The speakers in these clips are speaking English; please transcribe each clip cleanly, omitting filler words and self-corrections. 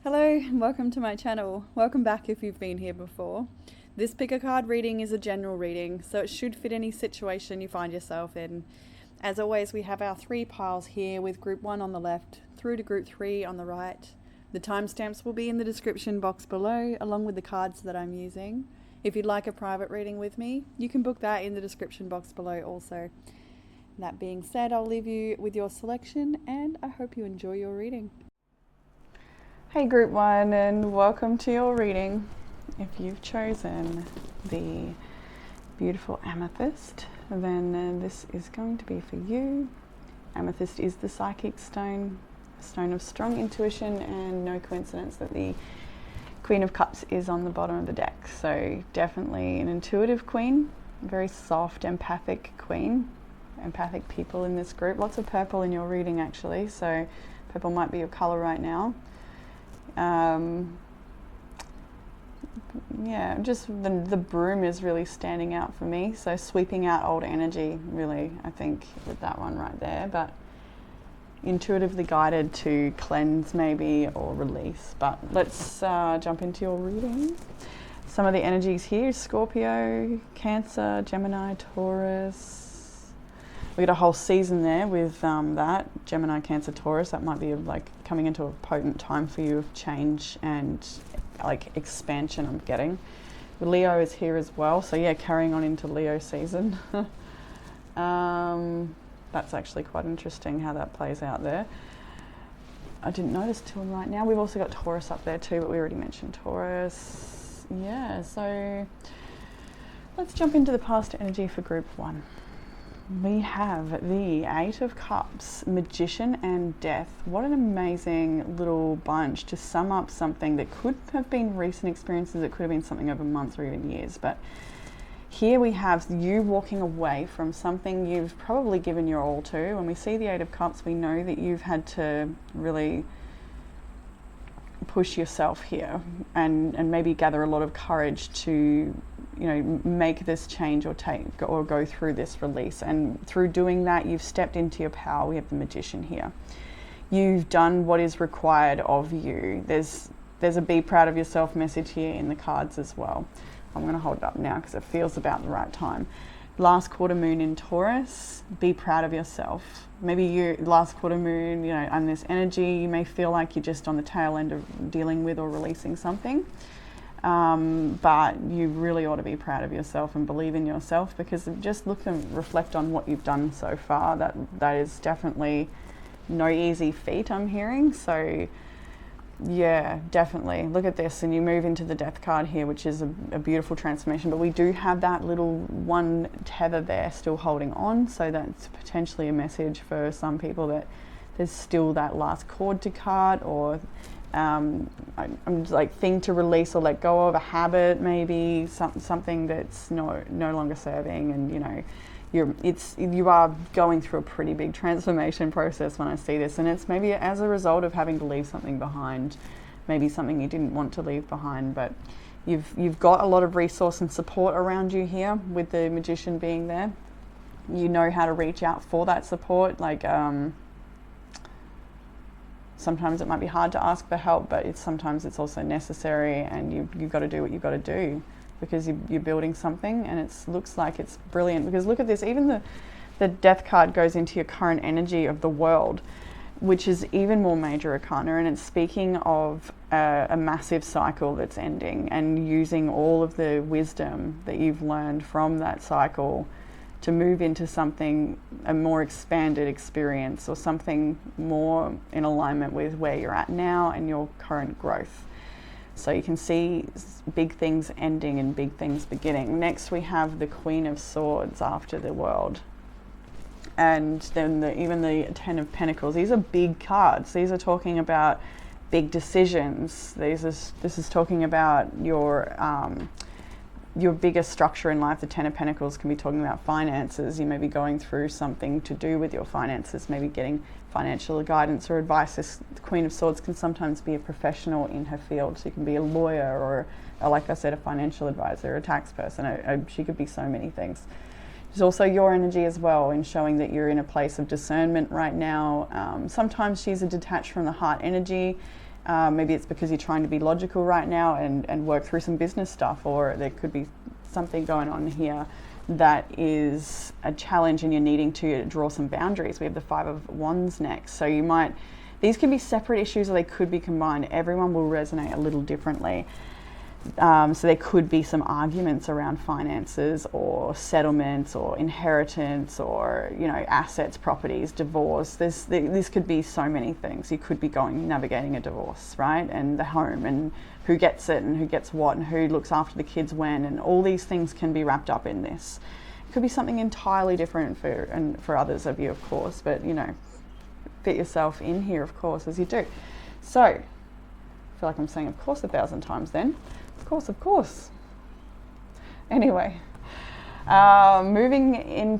Hello and welcome to my channel. Welcome back if you've been here before. This pick a card reading is a general reading, so it should fit any situation you find yourself in. As always, we have our three piles here with group 1 on the left through to group 3 on the right. The timestamps will be in the description box below along with the cards that I'm using. If you'd like a private reading with me, you can book that in the description box below also. That being said, I'll leave you with your selection and I hope you enjoy your reading. Hey group 1, and welcome to your reading. If you've chosen the beautiful amethyst, then this is going to be for you. Amethyst is the psychic stone, a stone of strong intuition, and no coincidence that the Queen of Cups is on the bottom of the deck. So definitely an intuitive queen, very soft, empathic queen, empathic people in this group. Lots of purple in your reading actually, so purple might be your color right now. Yeah, just the broom is really standing out for me. So sweeping out old energy, really, I think, with that one right there. But intuitively guided to cleanse maybe or release. But let's jump into your reading. Some of the energies here: Scorpio, Cancer, Gemini, Taurus. We got a whole season there with that Gemini, Cancer, Taurus. That might be like coming into a potent time for you of change and like expansion. I'm getting Leo is here as well, so yeah, carrying on into Leo season. That's actually quite interesting how that plays out there. I didn't notice till right now. We've also got Taurus up there too, but we already mentioned Taurus. Yeah, so let's jump into the past energy for group 1. We have the Eight of Cups, Magician, and Death. What an amazing little bunch to sum up something that could have been recent experiences, it could have been something over months or even years. But here we have you walking away from something you've probably given your all to. When we see the Eight of Cups, we know that you've had to really push yourself here and maybe gather a lot of courage to make this change or go through this release. And through doing that, you've stepped into your power. We have the Magician here. You've done what is required of you. There's a be proud of yourself message here in the cards as well. I'm going to hold it up now because it feels about the right time. Last quarter moon in Taurus, be proud of yourself. Maybe you last quarter moon, and this energy, you may feel like you're just on the tail end of dealing with or releasing something. But you really ought to be proud of yourself and believe in yourself, because just look and reflect on what you've done so far. That is definitely no easy feat, I'm hearing. So yeah, definitely look at this, and you move into the Death card here, which is a beautiful transformation. But we do have that little one tether there still holding on, so that's potentially a message for some people that there's still that last cord to cut, or I'm like thing to release or let go of, a habit maybe, something that's no longer serving. And you are going through a pretty big transformation process when I see this, and it's maybe as a result of having to leave something behind, maybe something you didn't want to leave behind. But you've got a lot of resource and support around you here with the Magician being there. You know how to reach out for that support. Like sometimes it might be hard to ask for help, but sometimes it's also necessary, and you've got to do what you've got to do, because you're building something, and it looks like it's brilliant. Because look at this, even the Death card goes into your current energy of the world, which is even more major arcana, and it's speaking of a massive cycle that's ending, and using all of the wisdom that you've learned from that cycle to move into something, a more expanded experience, or something more in alignment with where you're at now and your current growth. So you can see big things ending and big things beginning. Next we have the Queen of Swords after the World. And then even the Ten of Pentacles. These are big cards. These are talking about big decisions. This is talking about your biggest structure in life. The Ten of Pentacles can be talking about finances. You may be going through something to do with your finances, maybe getting financial guidance or advice. The Queen of Swords can sometimes be a professional in her field. So you can be a lawyer or like I said, a financial advisor, a tax person. She could be so many things. There's also your energy as well, in showing that you're in a place of discernment right now. Sometimes she's a detached from the heart energy. Maybe it's because you're trying to be logical right now and work through some business stuff, or there could be something going on here that is a challenge and you're needing to draw some boundaries. We have the Five of Wands next. So these could be separate issues or they could be combined. Everyone will resonate a little differently. So there could be some arguments around finances or settlements or inheritance or, assets, properties, divorce. This could be so many things. You could be navigating a divorce, right? And the home and who gets it and who gets what and who looks after the kids when, and all these things can be wrapped up in this. It could be something entirely different for others of you, of course, but, fit yourself in here, of course, as you do. So, I feel like I'm saying of course 1,000 times then. Of course. Anyway, moving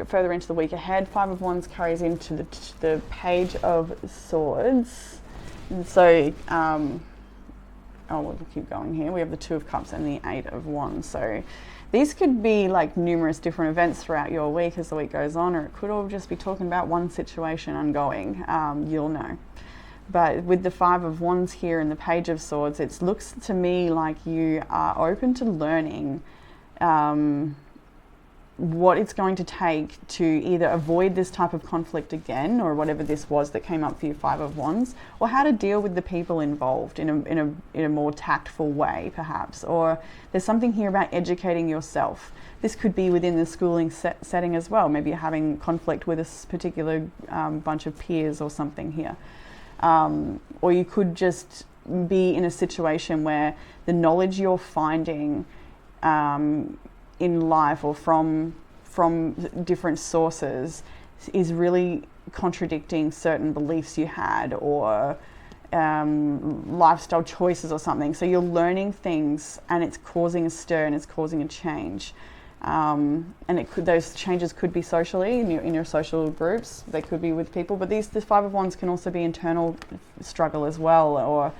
further into the week ahead, Five of Wands carries into the Page of Swords. And so, we'll keep going here. We have the Two of Cups and the Eight of Wands. So these could be like numerous different events throughout your week as the week goes on, or it could all just be talking about one situation ongoing. You'll know. But with the Five of Wands here and the Page of Swords, it looks to me like you are open to learning what it's going to take to either avoid this type of conflict again, or whatever this was that came up for you, Five of Wands, or how to deal with the people involved in a more tactful way, perhaps. Or there's something here about educating yourself. This could be within the schooling setting as well. Maybe you're having conflict with a particular bunch of peers or something here. Or you could just be in a situation where the knowledge you're finding in life or from different sources is really contradicting certain beliefs you had, or lifestyle choices or something. So you're learning things and it's causing a stir and it's causing a change. And those changes could be socially in your social groups. They could be with people, but the Five of Wands can also be internal struggle as well, or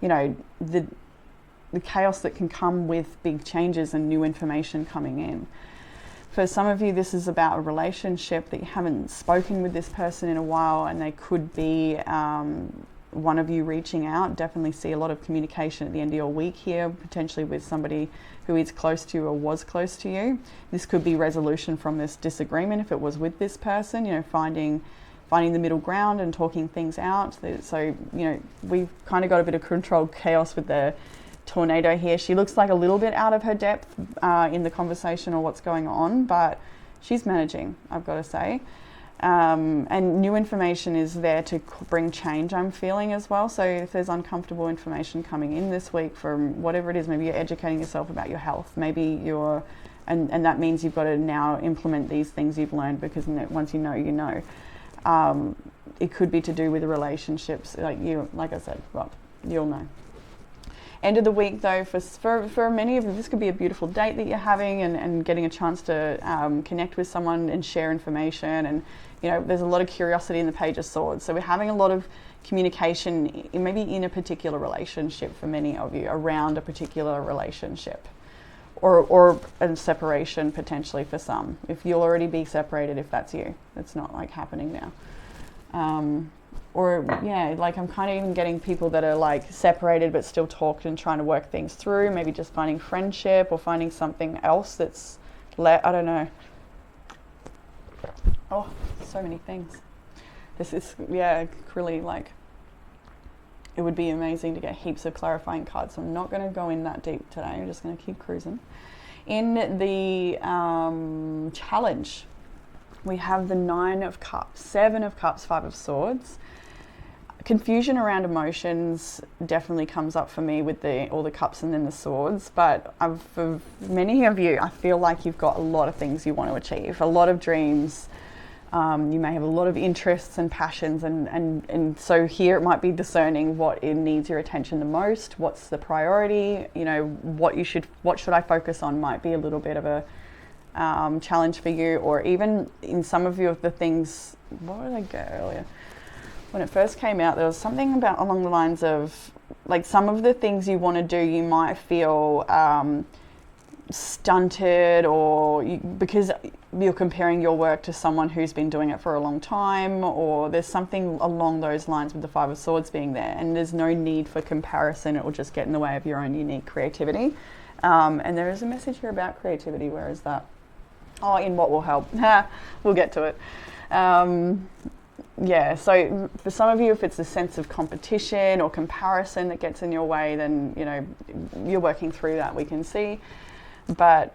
the chaos that can come with big changes and new information coming in. For some of you, this is about a relationship that you haven't spoken with this person in a while, and they could be one of you reaching out. Definitely see a lot of communication at the end of your week here, potentially with somebody who is close to you or was close to you. This could be resolution from this disagreement if it was with this person, finding the middle ground and talking things out. So, we've kind of got a bit of controlled chaos with the tornado here. She looks like a little bit out of her depth in the conversation or what's going on, but she's managing, I've got to say. And new information is there to bring change, I'm feeling as well. So if there's uncomfortable information coming in this week from whatever it is, maybe you're educating yourself about your health, maybe and that means you've got to now implement these things you've learned, because once you know. It could be to do with relationships, like I said, well, you'll know. End of the week though, for many of you, this could be a beautiful date that you're having and getting a chance to connect with someone and share information. And there's a lot of curiosity in the Page of Swords. So we're having a lot of communication, maybe in a particular relationship for many of you, around a particular relationship. Or a separation potentially for some. If you'll already be separated, if that's you. It's not happening now. I'm kind of even getting people that are separated but still talked and trying to work things through, maybe just finding friendship or finding something else that's I don't know. Oh, so many things. This is, really it would be amazing to get heaps of clarifying cards. So I'm not going to go in that deep today. I'm just going to keep cruising. In the challenge, we have the Nine of Cups, Seven of Cups, Five of Swords. Confusion around emotions definitely comes up for me with all the cups and then the swords. But for many of you, I feel like you've got a lot of things you want to achieve, a lot of dreams. You may have a lot of interests and passions, and so here it might be discerning what it needs your attention the most. What's the priority? What should I focus on might be a little bit of a challenge for you, or even in some of you of the things. What did I get earlier? When it first came out, there was something about along the lines of some of the things you want to do, you might feel stunted, or because you're comparing your work to someone who's been doing it for a long time, or there's something along those lines with the Five of Swords being there, and there's no need for comparison. It will just get in the way of your own unique creativity. And there is a message here about creativity. Where is that? Oh, in what will help. We'll get to it. Yeah, so for some of you, if it's a sense of competition or comparison that gets in your way, then, you know, you're working through that, we can see. But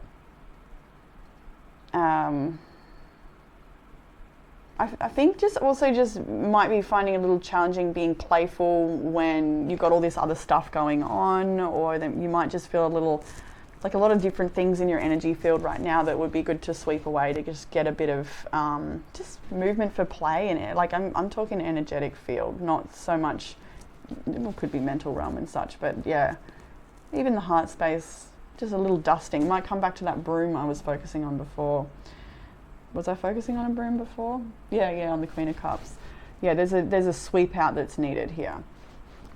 I think just might be finding a little challenging being playful when you've got all this other stuff going on, or then you might just feel a little, like a lot of different things in your energy field right now that would be good to sweep away to just get a bit of just movement for play in it. Like I'm talking energetic field, not so much, it could be mental realm and such, but yeah, even the heart space, just a little dusting. Might come back to that broom I was focusing on before. Was I focusing on a broom before? Yeah, on the Queen of Cups. Yeah, there's a sweep out that's needed here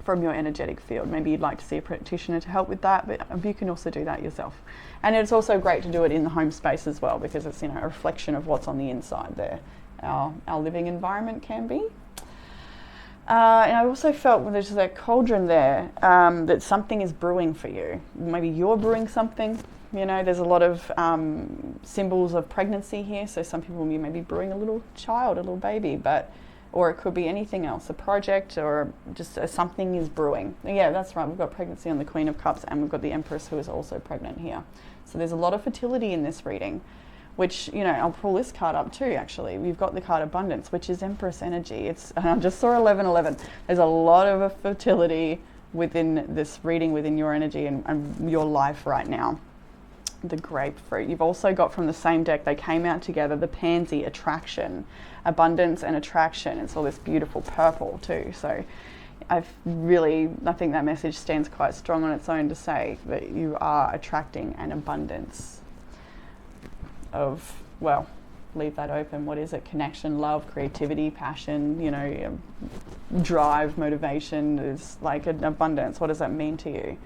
from your energetic field. Maybe you'd like to see a practitioner to help with that, but you can also do that yourself. And it's also great to do it in the home space as well, because it's, you know, a reflection of what's on the inside there. Our living environment can be. And I also felt when there's that cauldron there, that something is brewing for you. Maybe you're brewing something. You know, there's a lot of symbols of pregnancy here. So some people, you may be brewing a little child, a little baby, or it could be anything else, a project, or just something is brewing. Yeah, that's right. We've got pregnancy on the Queen of Cups, and we've got the Empress, who is also pregnant here. So there's a lot of fertility in this reading, which, you know, I'll pull this card up too, actually. We've got the card Abundance, which is Empress energy. I just saw 1111. There's a lot of fertility within this reading, within your energy and your life right now. The grapefruit. You've also got from the same deck, they came out together, the Pansy, Attraction, Abundance and Attraction. It's all this beautiful purple too. So I think that message stands quite strong on its own to say that you are attracting an abundance of, well, leave that open. What is it? Connection, love, creativity, passion, you know, drive, motivation. Is like an abundance. What does that mean to you?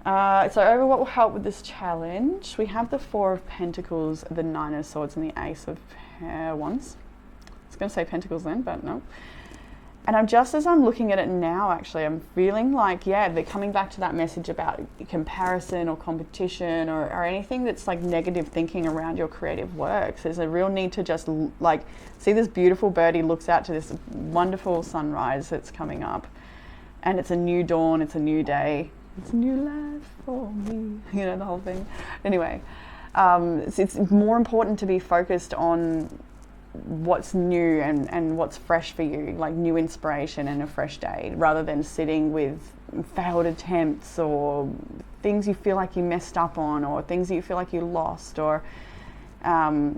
So over what will help with this challenge, we have the Four of Pentacles, the Nine of Swords, and the Ace of Wands. I was going to say Pentacles then, but no. And as I'm looking at it now, actually, I'm feeling like, yeah, they're coming back to that message about comparison or competition or anything that's like negative thinking around your creative works. There's a real need to just like see this beautiful birdie looks out to this wonderful sunrise that's coming up, and it's a new dawn, it's a new day. It's a new life for me, you know, the whole thing. Anyway, it's more important to be focused on what's new and what's fresh for you, like new inspiration and a fresh day, rather than sitting with failed attempts or things you feel like you messed up on, or things that you feel like you lost or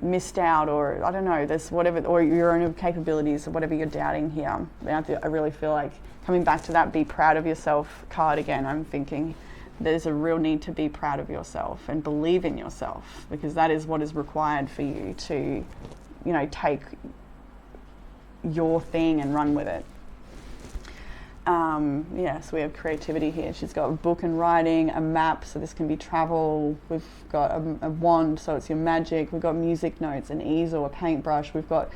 missed out, or I don't know, there's whatever, or your own capabilities or whatever you're doubting here. I really feel like coming back to that be proud of yourself card again, I'm thinking there's a real need to be proud of yourself and believe in yourself, because that is what is required for you to, you know, take your thing and run with it. So we have creativity here. She's got a book and writing, a map, so this can be travel. We've got a wand, so it's your magic. We've got music notes, an easel, a paintbrush. We've got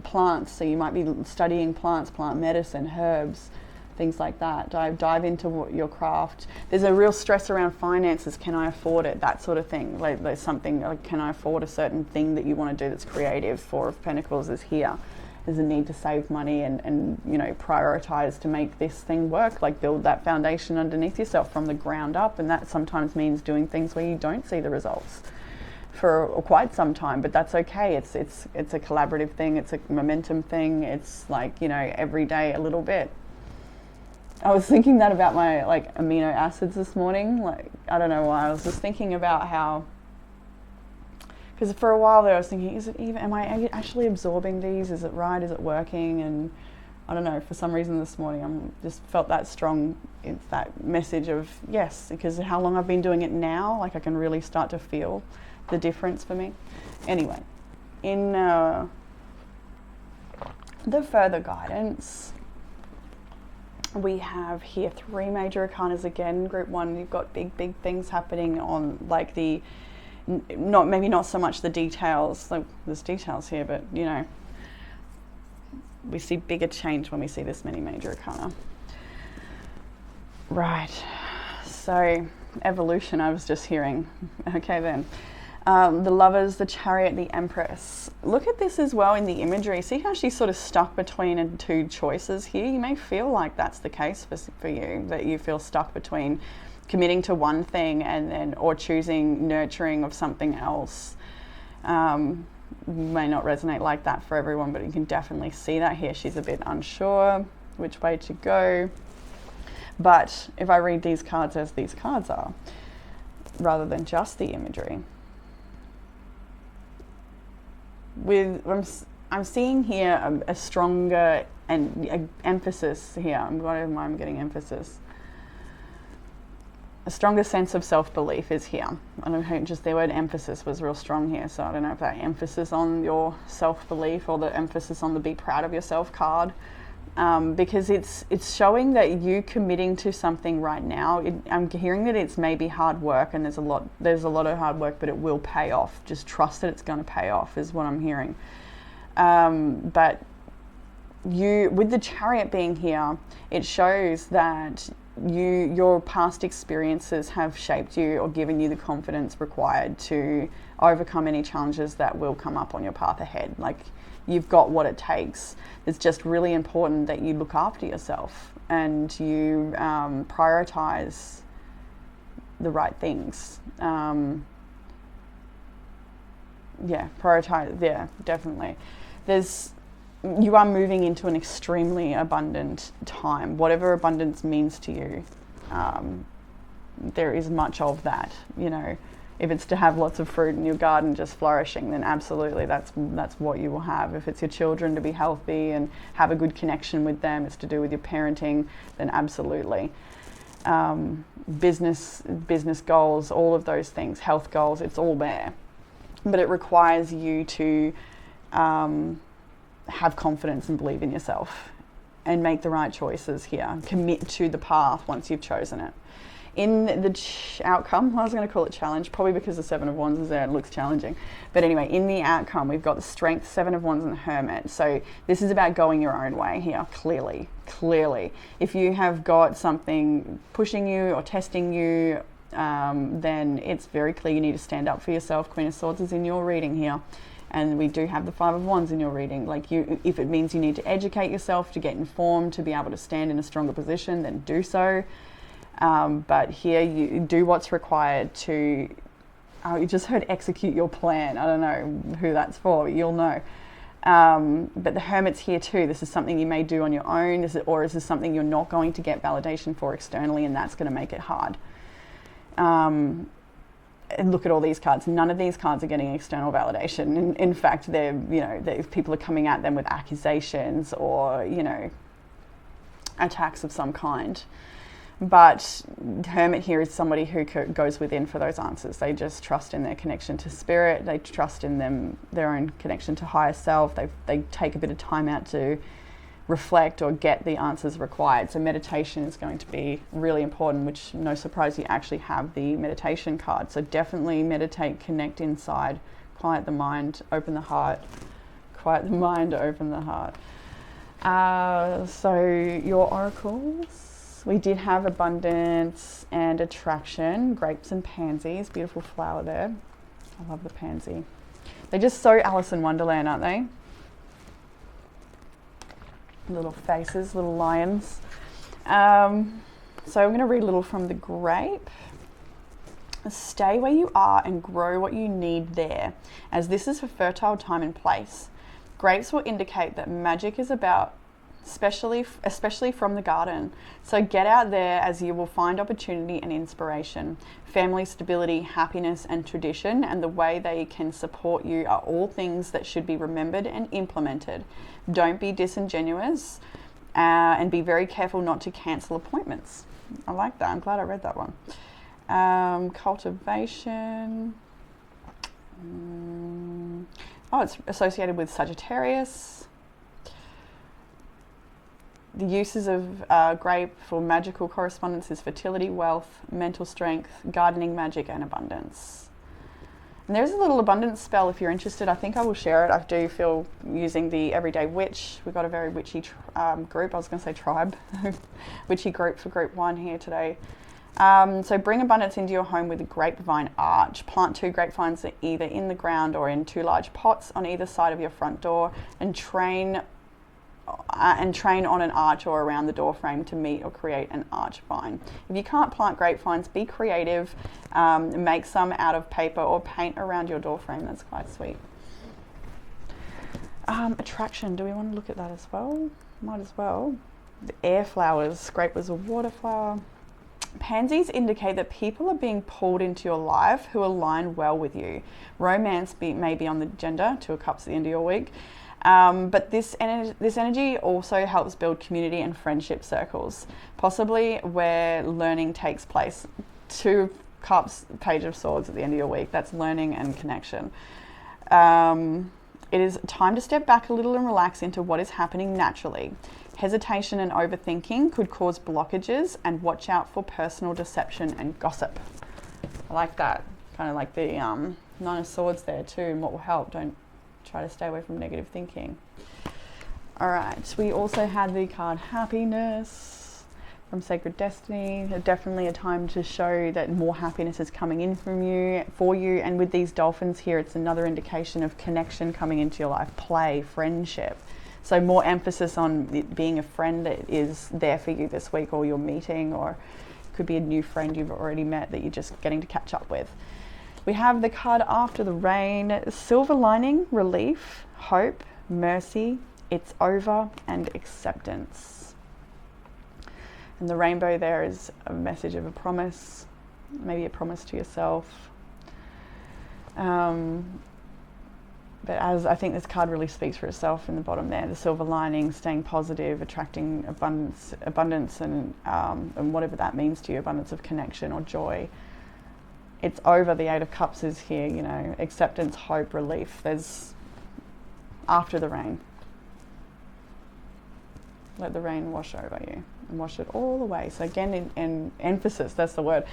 plants, so you might be studying plants, plant medicine, herbs, things like that. Dive into your craft. There's a real stress around finances. Can I afford it? That sort of thing. Like there's something like, can I afford a certain thing that you want to do that's creative? Four of Pentacles is here. There's a need to save money and you know, prioritize to make this thing work, like build that foundation underneath yourself from the ground up, and that sometimes means doing things where you don't see the results for quite some time, but that's okay. It's a collaborative thing, it's a momentum thing, it's like, you know, every day a little bit. I was thinking that about my like amino acids this morning, like I don't know why, I was just thinking about how, because for a while there I was thinking, am I actually absorbing these? Is it right? Is it working? And I don't know, for some reason this morning I just felt that strong, it's that message of yes, because how long I've been doing it now, like I can really start to feel the difference for me. Anyway, in the further guidance, We have here 3 major arcanas again. Group 1, you've got big things happening on like the, maybe not so much the details, like there's details here, but you know, we see bigger change when we see this many major arcana. Right, so evolution I was just hearing. Okay then. The Lovers, the Chariot, the Empress. Look at this as well in the imagery. See how she's sort of stuck between 2 choices here? You may feel like that's the case for you, that you feel stuck between committing to one thing and then, or choosing nurturing of something else. May not resonate like that for everyone, but you can definitely see that here. She's a bit unsure which way to go. But if I read these cards as these cards are, rather than just the imagery, I'm seeing here a stronger emphasis here. I'm getting emphasis. A stronger sense of self-belief is here. I don't know, just the word emphasis was real strong here. So I don't know if that emphasis on your self-belief or the emphasis on the be proud of yourself card. Because it's showing that you committing to something right now. I'm hearing that it's maybe hard work, and there's a lot of hard work, but it will pay off. Just trust that it's going to pay off is what I'm hearing. But with the Chariot being here, it shows that your past experiences have shaped you or given you the confidence required to overcome any challenges that will come up on your path ahead. Like, you've got what it takes. It's just really important that you look after yourself and you prioritize the right things. Definitely. You are moving into an extremely abundant time. Whatever abundance means to you, there is much of that, you know. If it's to have lots of fruit in your garden just flourishing, then absolutely that's what you will have. If it's your children to be healthy and have a good connection with them, it's to do with your parenting, then absolutely. Business goals, all of those things, health goals, it's all there. But it requires you to have confidence and believe in yourself and make the right choices here. Commit to the path once you've chosen it. In the outcome, I was going to call it challenge, probably because the 7 of Wands is there and it looks challenging. But anyway, in the outcome, we've got the Strength, 7 of Wands, and the Hermit. So this is about going your own way here, clearly. If you have got something pushing you or testing you, then it's very clear you need to stand up for yourself. Queen of Swords is in your reading here. And we do have the 5 of Wands in your reading. Like, if it means you need to educate yourself, to get informed, to be able to stand in a stronger position, then do so. But here you do what's required to, you just heard execute your plan. I don't know who that's for, but you'll know. But the Hermit's here too. This is something you may do on your own, or is this something you're not going to get validation for externally, and that's going to make it hard. And look at all these cards. None of these cards are getting external validation. In fact, people are coming at them with accusations or, attacks of some kind. But Hermit here is somebody who goes within for those answers. They just trust in their connection to spirit. They trust in their own connection to higher self. They take a bit of time out to reflect or get the answers required. So meditation is going to be really important, which, no surprise, you actually have the meditation card. So definitely meditate, connect inside, quiet the mind, open the heart. Quiet the mind, open the heart. So your oracles. We did have abundance and attraction, grapes and pansies, beautiful flower there. I love the pansy. They're just so Alice in Wonderland, aren't they? Little faces, little lions. So I'm going to read a little from the grape. Stay where you are and grow what you need there, as this is a fertile time and place. Grapes will indicate that magic is about, especially from the garden. So get out there, as you will find opportunity and inspiration. Family stability, happiness and tradition, and the way they can support you are all things that should be remembered and implemented. Don't be disingenuous, and be very careful not to cancel appointments. I like that. I'm glad I read that one. Cultivation. It's associated with Sagittarius. The uses of grape for magical correspondence is fertility, wealth, mental strength, gardening magic, and abundance. And there's a little abundance spell if you're interested. I think I will share it. I do feel using the Everyday Witch. We've got a very witchy group. I was going to say tribe. Witchy group for group 1 here today. So bring abundance into your home with a grapevine arch. Plant 2 grapevines either in the ground or in 2 large pots on either side of your front door, and train on an arch or around the door frame to meet or create an arch vine. If you can't plant grapevines, be creative. Make some out of paper or paint around your door frame. That's quite sweet. Attraction, do we want to look at that as well? Might as well. The air flowers. Grape was a water flower. Pansies indicate that people are being pulled into your life who align well with you. Romance may be on the agenda, 2 of Cups at the end of your week. But this energy also helps build community and friendship circles, possibly where learning takes place. 2 Cups, Page of Swords at the end of your week. That's learning and connection. It is time to step back a little and relax into what is happening naturally. Hesitation and overthinking could cause blockages, and watch out for personal deception and gossip. I like that. Kind of like the 9 of Swords there too, and what will help. Don't try to stay away from negative thinking. All right, we also had the card Happiness from Sacred Destiny. Definitely a time to show that more happiness is coming in for you. And with these dolphins here, it's another indication of connection coming into your life, play, friendship. So more emphasis on it being a friend that is there for you this week, or you're meeting, or it could be a new friend you've already met that you're just getting to catch up with. We have the card After the Rain, silver lining, relief, hope, mercy, it's over, and acceptance. And the rainbow there is a message of a promise, maybe a promise to yourself. But as I think this card really speaks for itself in the bottom there, the silver lining, staying positive, attracting abundance and whatever that means to you, abundance of connection or joy. It's over. The 8 of Cups is here, you know, acceptance, hope, relief. There's after the rain. Let the rain wash over you and wash it all away. So again, in emphasis, that's the word,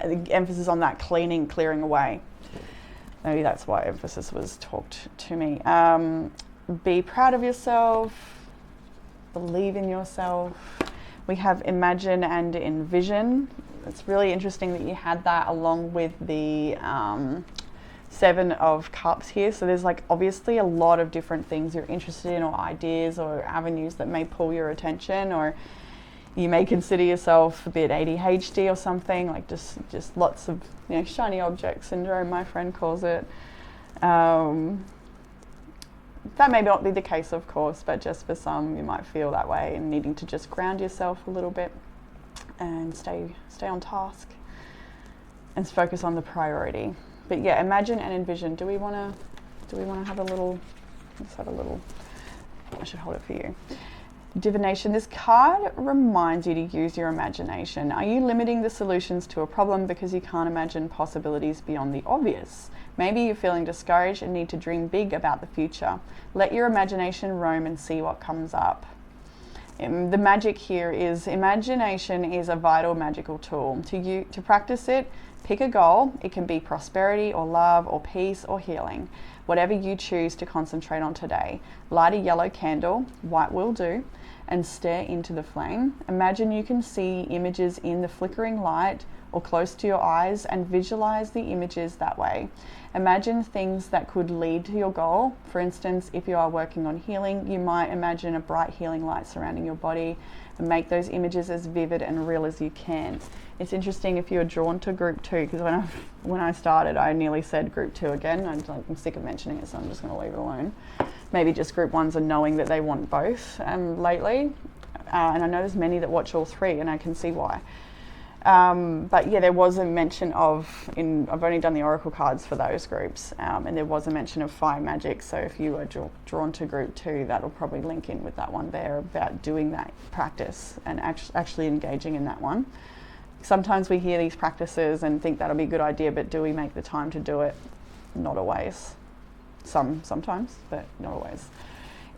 emphasis on that clearing away. Maybe that's why emphasis was talked to me. Be proud of yourself, believe in yourself. We have imagine and envision. It's really interesting that you had that along with the 7 of Cups here. So there's like obviously a lot of different things you're interested in, or ideas or avenues that may pull your attention, or you may consider yourself a bit ADHD or something, like just lots of, you know, shiny object syndrome, my friend calls it. That may not be the case, of course, but just for some, you might feel that way and needing to just ground yourself a little bit and stay on task and focus on the priority. But yeah, imagine and envision. Do we want to have a little? Let's have a little. I should hold it for you. Divination. This card reminds you to use your imagination. Are you limiting the solutions to a problem because you can't imagine possibilities beyond the obvious? Maybe you're feeling discouraged and need to dream big about the future. Let your imagination roam and see what comes up. The magic here is imagination is a vital magical tool. To practice it, pick a goal. It can be prosperity or love or peace or healing. Whatever you choose to concentrate on today. Light a yellow candle, white will do, and stare into the flame. Imagine you can see images in the flickering light or close to your eyes, and visualize the images that way. Imagine things that could lead to your goal. For instance, if you are working on healing, you might imagine a bright healing light surrounding your body and make those images as vivid and real as you can. It's interesting if you're drawn to group 2, because when I started, I nearly said group 2 again. I'm sick of mentioning it, so I'm just going to leave it alone. Maybe just group 1s are knowing that they want both lately. And I know there's many that watch all 3, and I can see why. But yeah, there was a mention of, I've only done the oracle cards for those groups, and there was a mention of fire magic. So if you are drawn to group 2, that'll probably link in with that one there about doing that practice and actually engaging in that one. Sometimes we hear these practices and think that'll be a good idea, but do we make the time to do it? Not always. Sometimes, but not always.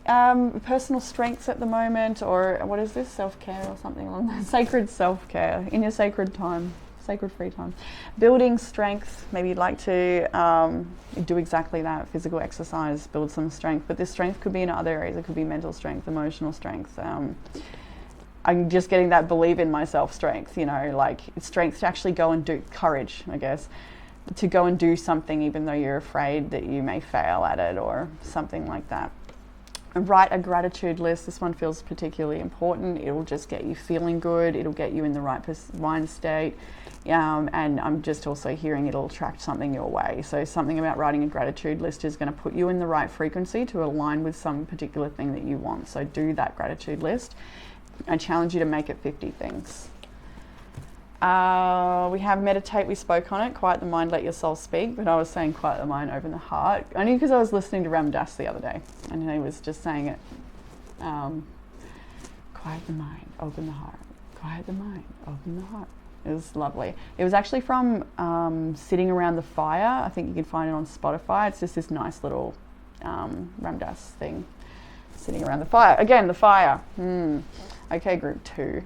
Personal strengths at the moment, or what is this, self-care or something along that, sacred self-care in your sacred time, sacred free time. Building strength, maybe you'd like to do exactly that, physical exercise, build some strength, but this strength could be in other areas. It could be mental strength, emotional strength. I'm just getting that believe in myself strength, you know, like strength to actually go and do, courage, I guess, to go and do something even though you're afraid that you may fail at it or something like that. Write a gratitude list. This one feels particularly important. It'll just get you feeling good. It'll get you in the right mind state. And I'm just also hearing it'll attract something your way. So something about writing a gratitude list is going to put you in the right frequency to align with some particular thing that you want. So do that gratitude list. I challenge you to make it 50 things. We have meditate, we spoke on it, quiet the mind, let your soul speak, but I was saying quiet the mind, open the heart, only because I was listening to Ram Dass the other day, and he was just saying it, quiet the mind, open the heart, quiet the mind, open the heart. It was lovely. It was actually from Sitting Around the Fire. I think you can find it on Spotify. It's just this nice little Ram Dass thing. Sitting around the fire. Again, the fire. Okay, group 2.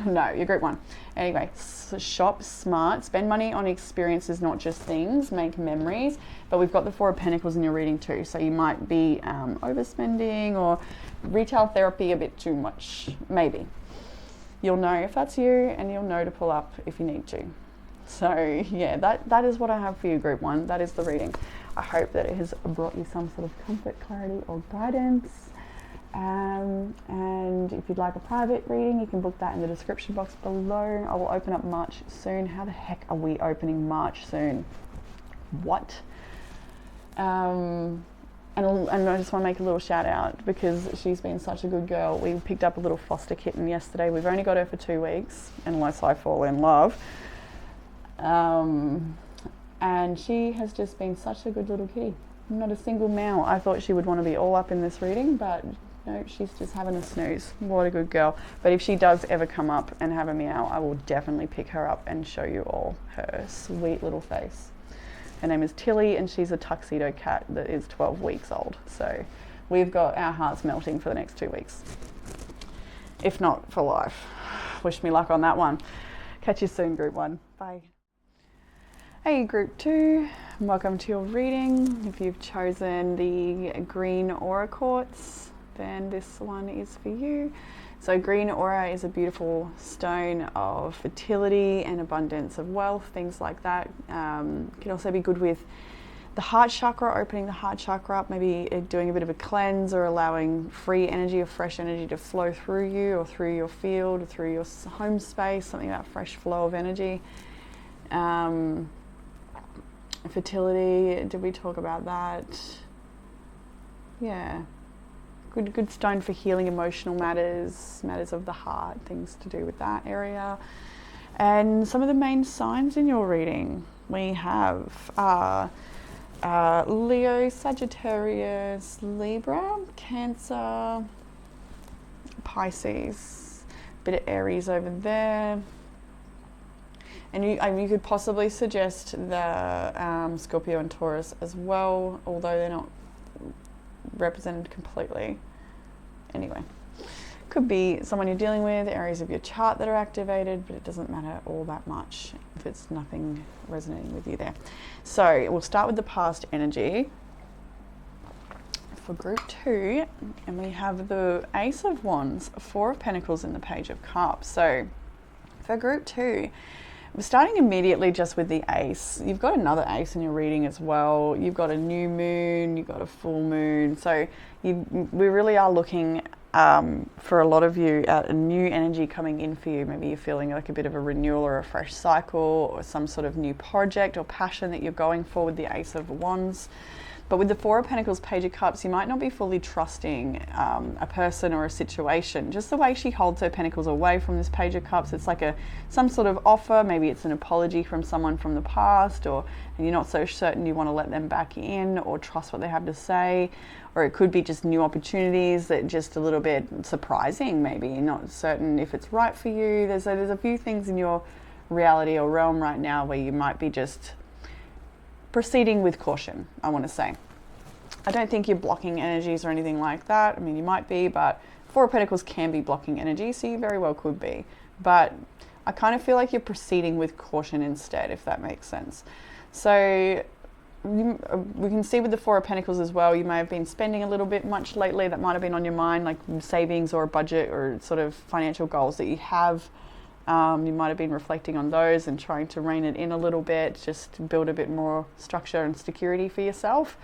No, you're group 1. Anyway, shop smart. Spend money on experiences, not just things. Make memories. But we've got the 4 of Pentacles in your reading too. So you might be overspending or retail therapy a bit too much. Maybe. You'll know if that's you, and you'll know to pull up if you need to. So yeah, that is what I have for you, group 1. That is the reading. I hope that it has brought you some sort of comfort, clarity, or guidance. And if you'd like a private reading, you can book that in the description box below. I will open up March soon. How the heck are we opening March soon? What? And I just want to make a little shout out because she's been such a good girl. We picked up a little foster kitten yesterday. We've only got her for 2 weeks, unless I fall in love. And she has just been such a good little kitty. Not a single meow. I thought she would want to be all up in this reading, but no, she's just having a snooze. What a good girl. But if she does ever come up and have a meow, I will definitely pick her up and show you all her sweet little face. Her name is Tilly, and she's a tuxedo cat that is 12 weeks old. So we've got our hearts melting for the next 2 weeks, if not for life. Wish me luck on that one. Catch you soon, group 1. Bye. Hey, group 2, welcome to your reading. If you've chosen the green aura quartz, then this one is for you. So green aura is a beautiful stone of fertility and abundance of wealth, things like that. Can also be good with the heart chakra, opening the heart chakra up, maybe doing a bit of a cleanse or allowing free energy or fresh energy to flow through you or through your field or through your home space, something about fresh flow of energy. Fertility, did we talk about that? Yeah. Good stone for healing emotional matters of the heart, things to do with that area. And some of the main signs in your reading we have Leo, Sagittarius, Libra, Cancer, Pisces, bit of Aries over there. And you could possibly suggest the Scorpio and Taurus as well, although they're not represented completely. Anyway, could be someone you're dealing with, areas of your chart that are activated, but it doesn't matter all that much if it's nothing resonating with you there. So we'll start with the past energy for group 2, and we have the Ace of Wands, 4 of Pentacles, and the Page of Cups. So for group 2, we're starting immediately just with the ace. You've got another ace in your reading as well. You've got a new moon, you've got a full moon. So we really are looking for a lot of you at a new energy coming in for you. Maybe you're feeling like a bit of a renewal or a fresh cycle or some sort of new project or passion that you're going for with the Ace of Wands. But with the 4 of Pentacles, Page of Cups, you might not be fully trusting a person or a situation. Just the way she holds her pentacles away from this Page of Cups, it's like some sort of offer. Maybe it's an apology from someone from the past, and you're not so certain you want to let them back in or trust what they have to say. Or it could be just new opportunities that just a little bit surprising, maybe. You're not certain if it's right for you. There's a few things in your reality or realm right now where you might be just proceeding with caution, I want to say. I don't think you're blocking energies or anything like that. I mean, you might be, but Four of Pentacles can be blocking energy, so you very well could be. But I kind of feel like you're proceeding with caution instead, if that makes sense. So we can see with the Four of Pentacles as well, you may have been spending a little bit much lately. That might have been on your mind, like savings or a budget or sort of financial goals that you have. You might have been reflecting on those and trying to rein it in a little bit, just to build a bit more structure and security for yourself.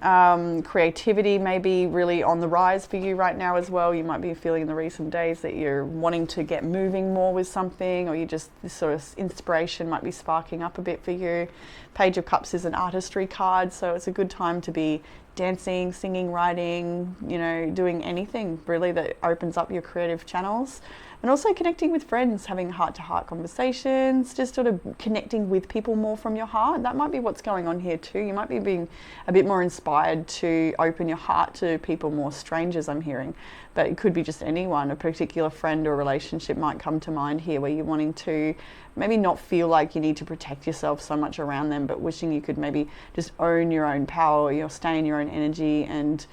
Creativity may be really on the rise for you right now as well. You might be feeling in the recent days that you're wanting to get moving more with something, or you just, this sort of inspiration might be sparking up a bit for you. Page of Cups is an artistry card, so it's a good time to be dancing, singing, writing, you know, doing anything really that opens up your creative channels. And also connecting with friends, having heart-to-heart conversations, just sort of connecting with people more from your heart. That might be what's going on here too. You might be being a bit more inspired to open your heart to people more, strangers I'm hearing. But it could be just anyone. A particular friend or relationship might come to mind here where you're wanting to maybe not feel like you need to protect yourself so much around them, but wishing you could maybe just own your own power, or stay in your own energy, and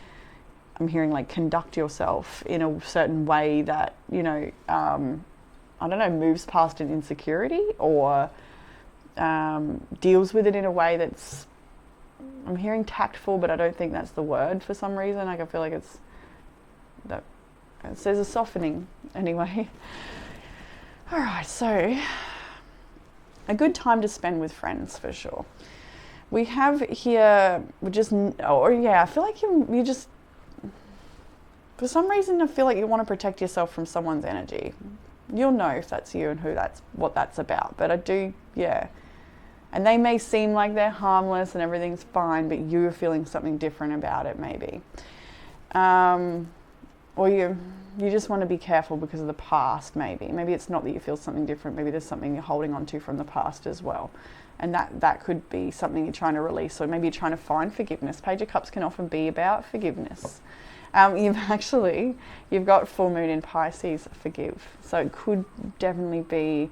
I'm hearing like conduct yourself in a certain way that, you know, I don't know, moves past an insecurity, or deals with it in a way that's, I'm hearing tactful, but I don't think that's the word for some reason. Like I feel like it's that there's a softening anyway. All right, so a good time to spend with friends for sure. We have here, I feel like you just, for some reason, I feel like you want to protect yourself from someone's energy. You'll know if that's you and what that's about. But I do, yeah. And they may seem like they're harmless and everything's fine, but you're feeling something different about it, maybe. Or you just want to be careful because of the past, maybe. Maybe it's not that you feel something different. Maybe there's something you're holding on to from the past as well. And that could be something you're trying to release. Or maybe you're trying to find forgiveness. Page of Cups can often be about forgiveness. You've got full moon in Pisces, forgive. So it could definitely be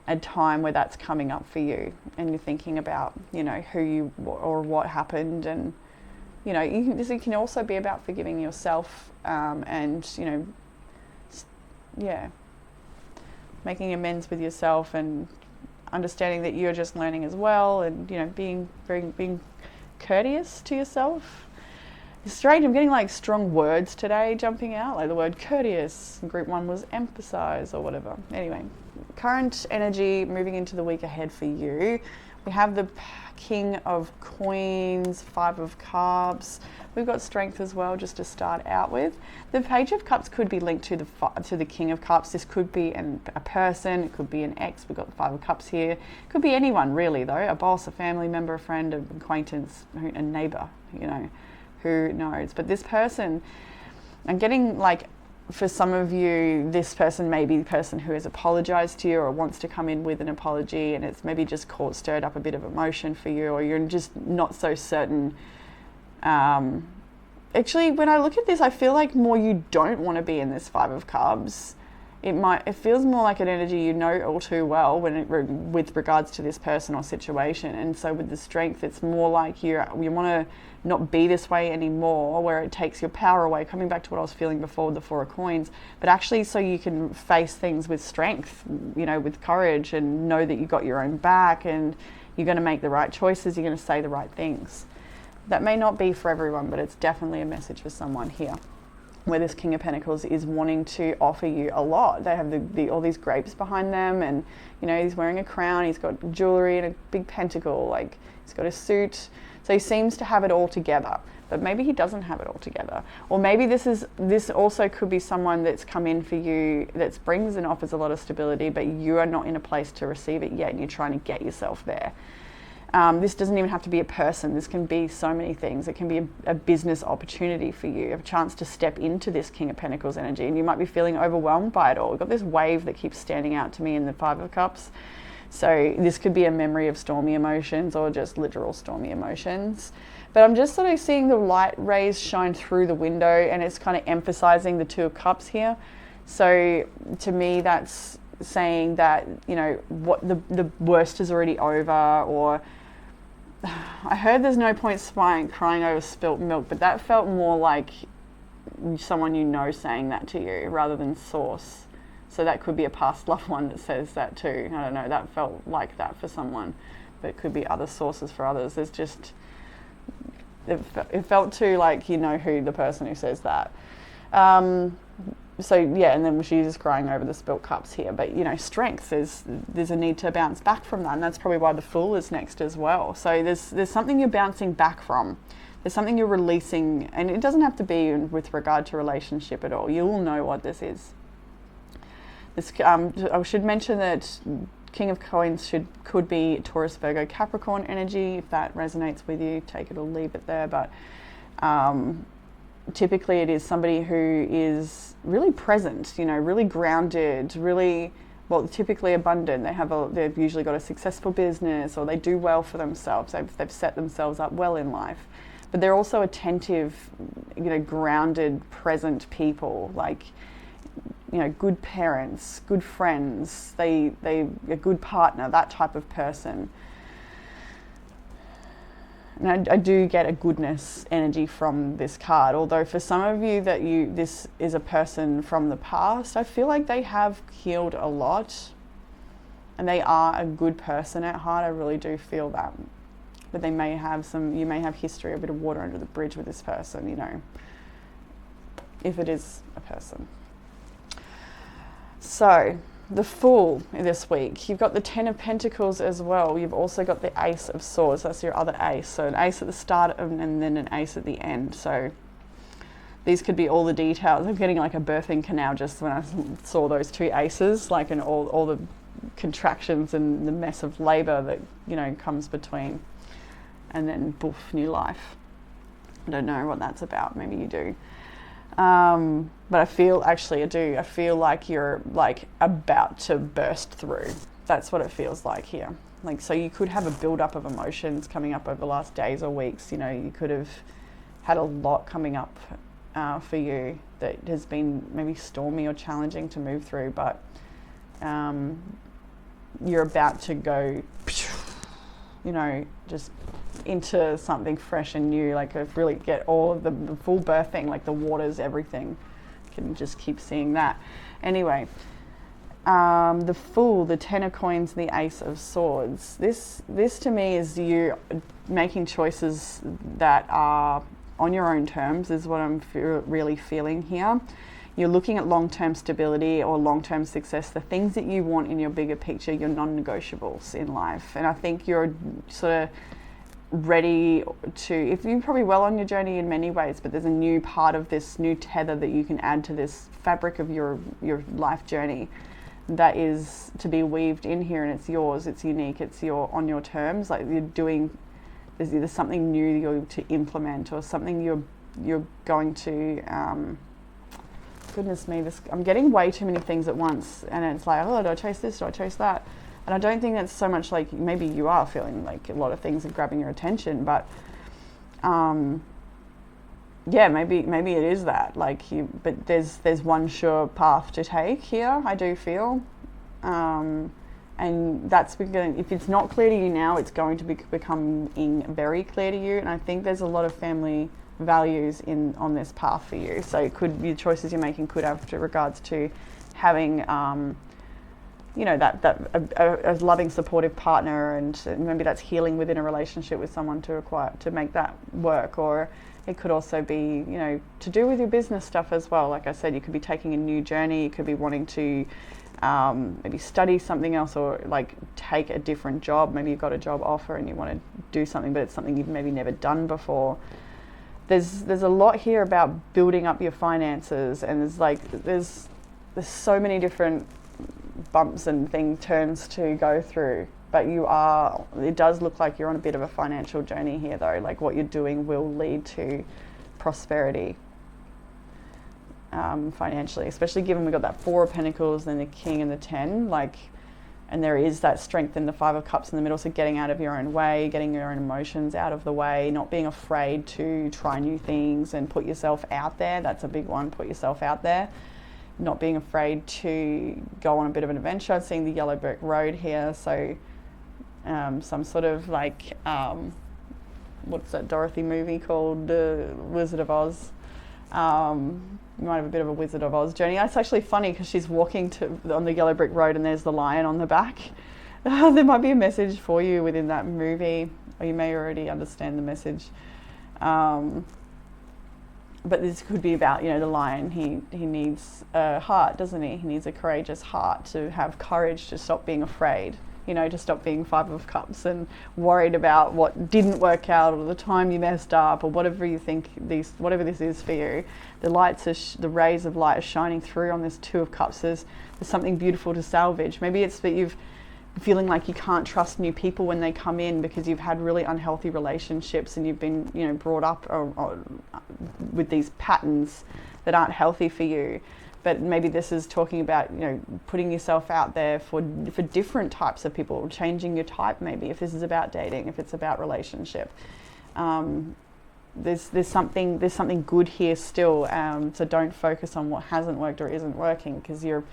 a time where that's coming up for you, and you're thinking about, you know, who you or what happened, and you know, this can also be about forgiving yourself, and you know, making amends with yourself and understanding that you're just learning as well, and you know, being courteous to yourself. It's strange, I'm getting like strong words today jumping out, like the word courteous. Group 1 was emphasize or whatever. Anyway, current energy moving into the week ahead for you. We have the King of Coins, 5 of Cups. We've got strength as well, just to start out with. The Page of Cups could be linked to the King of Cups. This could be a person, it could be an ex. We've got the 5 of Cups here. It could be anyone really though, a boss, a family member, a friend, an acquaintance, a neighbor, you know, who knows. But this person, I'm getting like, for some of you, this person may be the person who has apologized to you or wants to come in with an apology, and it's maybe just stirred up a bit of emotion for you, or you're just not so certain. Actually, when I look at this, I feel like more you don't want to be in this 5 of Cups. It feels more like an energy you know all too well with regards to this person or situation. And so with the strength, it's more like you want to not be this way anymore, where it takes your power away, coming back to what I was feeling before with the 4 of Coins, but actually so you can face things with strength, you know, with courage, and know that you got your own back, and you're going to make the right choices, you're going to say the right things. That may not be for everyone, but it's definitely a message for someone here, where this King of Pentacles is wanting to offer you a lot. They have all these grapes behind them, and you know, he's wearing a crown, he's got jewelry and a big pentacle, like he's got a suit. So he seems to have it all together, but maybe he doesn't have it all together. Or maybe this also could be someone that's come in for you that brings and offers a lot of stability, but you are not in a place to receive it yet, and you're trying to get yourself there. This doesn't even have to be a person. This can be so many things. It can be a business opportunity for you, a chance to step into this King of Pentacles energy, and you might be feeling overwhelmed by it all. We've got this wave that keeps standing out to me in the 5 of Cups. So this could be a memory of stormy emotions, or just literal stormy emotions. But I'm just sort of seeing the light rays shine through the window, and it's kind of emphasizing the 2 of Cups here. So to me, that's saying that, you know, what the worst is already over, or I heard there's no point crying over spilt milk, but that felt more like someone you know saying that to you rather than source. So that could be a past loved one that says that too. I don't know, that felt like that for someone, but it could be other sources for others. There's just, it felt too like you know who the person who says that. So yeah, and then she's just crying over the spilt cups here. But you know, strength, there's a need to bounce back from that, and that's probably why the Fool is next as well. So there's something you're bouncing back from. There's something you're releasing, and it doesn't have to be with regard to relationship at all. You will know what this is. This I should mention that King of Coins could be Taurus, Virgo, Capricorn energy. If that resonates with you, take it or leave it there. But typically it is somebody who is really present, you know, really grounded, really, well, typically abundant. They've usually got a successful business, or they do well for themselves. They've set themselves up well in life. But they're also attentive, you know, grounded, present people, like, you know, good parents, good friends, they a good partner, that type of person. And I do get a goodness energy from this card, although for some of you this is a person from the past, I feel like they have healed a lot and they are a good person at heart. I really do feel that. But you may have history, a bit of water under the bridge with this person, you know, if it is a person. So, the Fool this week. You've got the Ten of Pentacles as well. You've also got the Ace of Swords. That's your other ace. So an ace at the start and then an ace at the end. So these could be all the details. I'm getting like a birthing canal just when I saw those two aces, like, and all the contractions and the mess of labor that, you know, comes between. And then boof, new life. I don't know what that's about. Maybe you do. But I feel like you're like about to burst through. That's what it feels like here. Like, so you could have a build-up of emotions coming up over the last days or weeks. You know, you could have had a lot coming up for you that has been maybe stormy or challenging to move through, but you're about to go, you know, just into something fresh and new, like really get all of the full birthing, like the waters, everything. Can just keep seeing that. Anyway, the Fool, the Ten of Coins, the Ace of Swords. This to me is you making choices that are on your own terms, is what I'm really feeling here. You're looking at long-term stability or long-term success, the things that you want in your bigger picture, your non-negotiables in life. And I think you're sort of ready to, if you're probably well on your journey in many ways, but there's a new part of this new tether that you can add to this fabric of your life journey that is to be weaved in here, and it's yours, it's unique, it's on your terms. Like there's either something new you're to implement or something you're going to goodness me, I'm getting way too many things at once, and it's like, oh, do I chase this, do I chase that? And I don't think that's so much like, maybe you are feeling like a lot of things are grabbing your attention, but yeah, maybe it is that, like, but there's one sure path to take here, I do feel, and that's going, if it's not clear to you now, it's going to be becoming very clear to you. And I think there's a lot of family values on this path for you. So it could be, the choices you're making could have to regards to having you know, a loving, supportive partner, and maybe that's healing within a relationship with someone to make that work. Or it could also be, you know, to do with your business stuff as well. Like I said, you could be taking a new journey. You could be wanting to maybe study something else, or like take a different job. Maybe you've got a job offer and you want to do something, but it's something you've maybe never done before. There's a lot here about building up your finances, and there's so many different bumps and turns to go through, but it does look like you're on a bit of a financial journey here though. Like, what you're doing will lead to prosperity financially, especially given we've got that Four of Pentacles, then the King and the 10, like, and there is that strength in the Five of Cups in the middle. So getting out of your own way, getting your own emotions out of the way, not being afraid to try new things and put yourself out there. That's a big one, put yourself out there. Not being afraid to go on a bit of an adventure. I'm seeing the yellow brick road here. So some sort of like what's that Dorothy movie called, Wizard of Oz. You might have a bit of a Wizard of Oz journey. It's actually funny because she's walking on the yellow brick road and there's the lion on the back. There might be a message for you within that movie, or you may already understand the message. But this could be about, the lion. He needs a heart, doesn't he? He needs a courageous heart to have courage to stop being afraid, to stop being Five of Cups and worried about what didn't work out or the time you messed up or whatever you think whatever this is for you. The rays of light are shining through on this Two of Cups. There's something beautiful to salvage. Maybe it's that you've feeling like you can't trust new people when they come in because you've had really unhealthy relationships and you've been, brought up or with these patterns that aren't healthy for you. But maybe this is talking about, putting yourself out there for different types of people, changing your type maybe, if this is about dating, if it's about relationship. There's something good here still. So don't focus on what hasn't worked or isn't working, because you're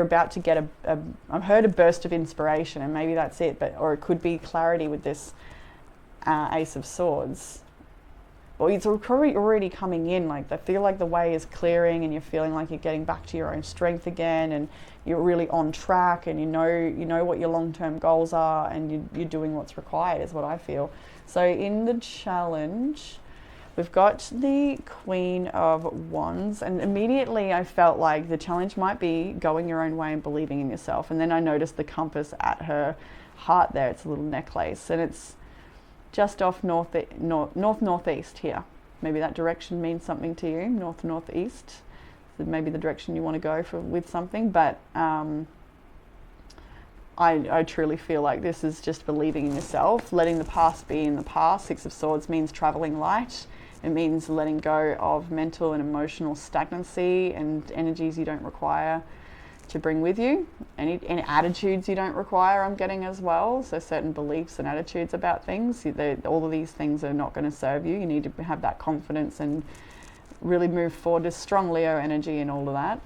about to get I've heard a burst of inspiration, and maybe that's it, or it could be clarity with this Ace of Swords. Or it's already coming in, like I feel like the way is clearing and you're feeling like you're getting back to your own strength again, and you're really on track, and you know what your long-term goals are, and you're doing what's required, is what I feel. So in the challenge, we've got the Queen of Wands, and immediately I felt like the challenge might be going your own way and believing in yourself. And then I noticed the compass at her heart there. It's a little necklace, and it's just off northeast here. Maybe that direction means something to you, northeast. So maybe the direction you want to go with something. But I truly feel like this is just believing in yourself, letting the past be in the past. Six of Swords means traveling light. It means letting go of mental and emotional stagnancy and energies you don't require to bring with you. Any attitudes you don't require, I'm getting as well. So certain beliefs and attitudes about things, all of these things are not going to serve you. You need to have that confidence and really move forward. There's strong Leo energy and all of that.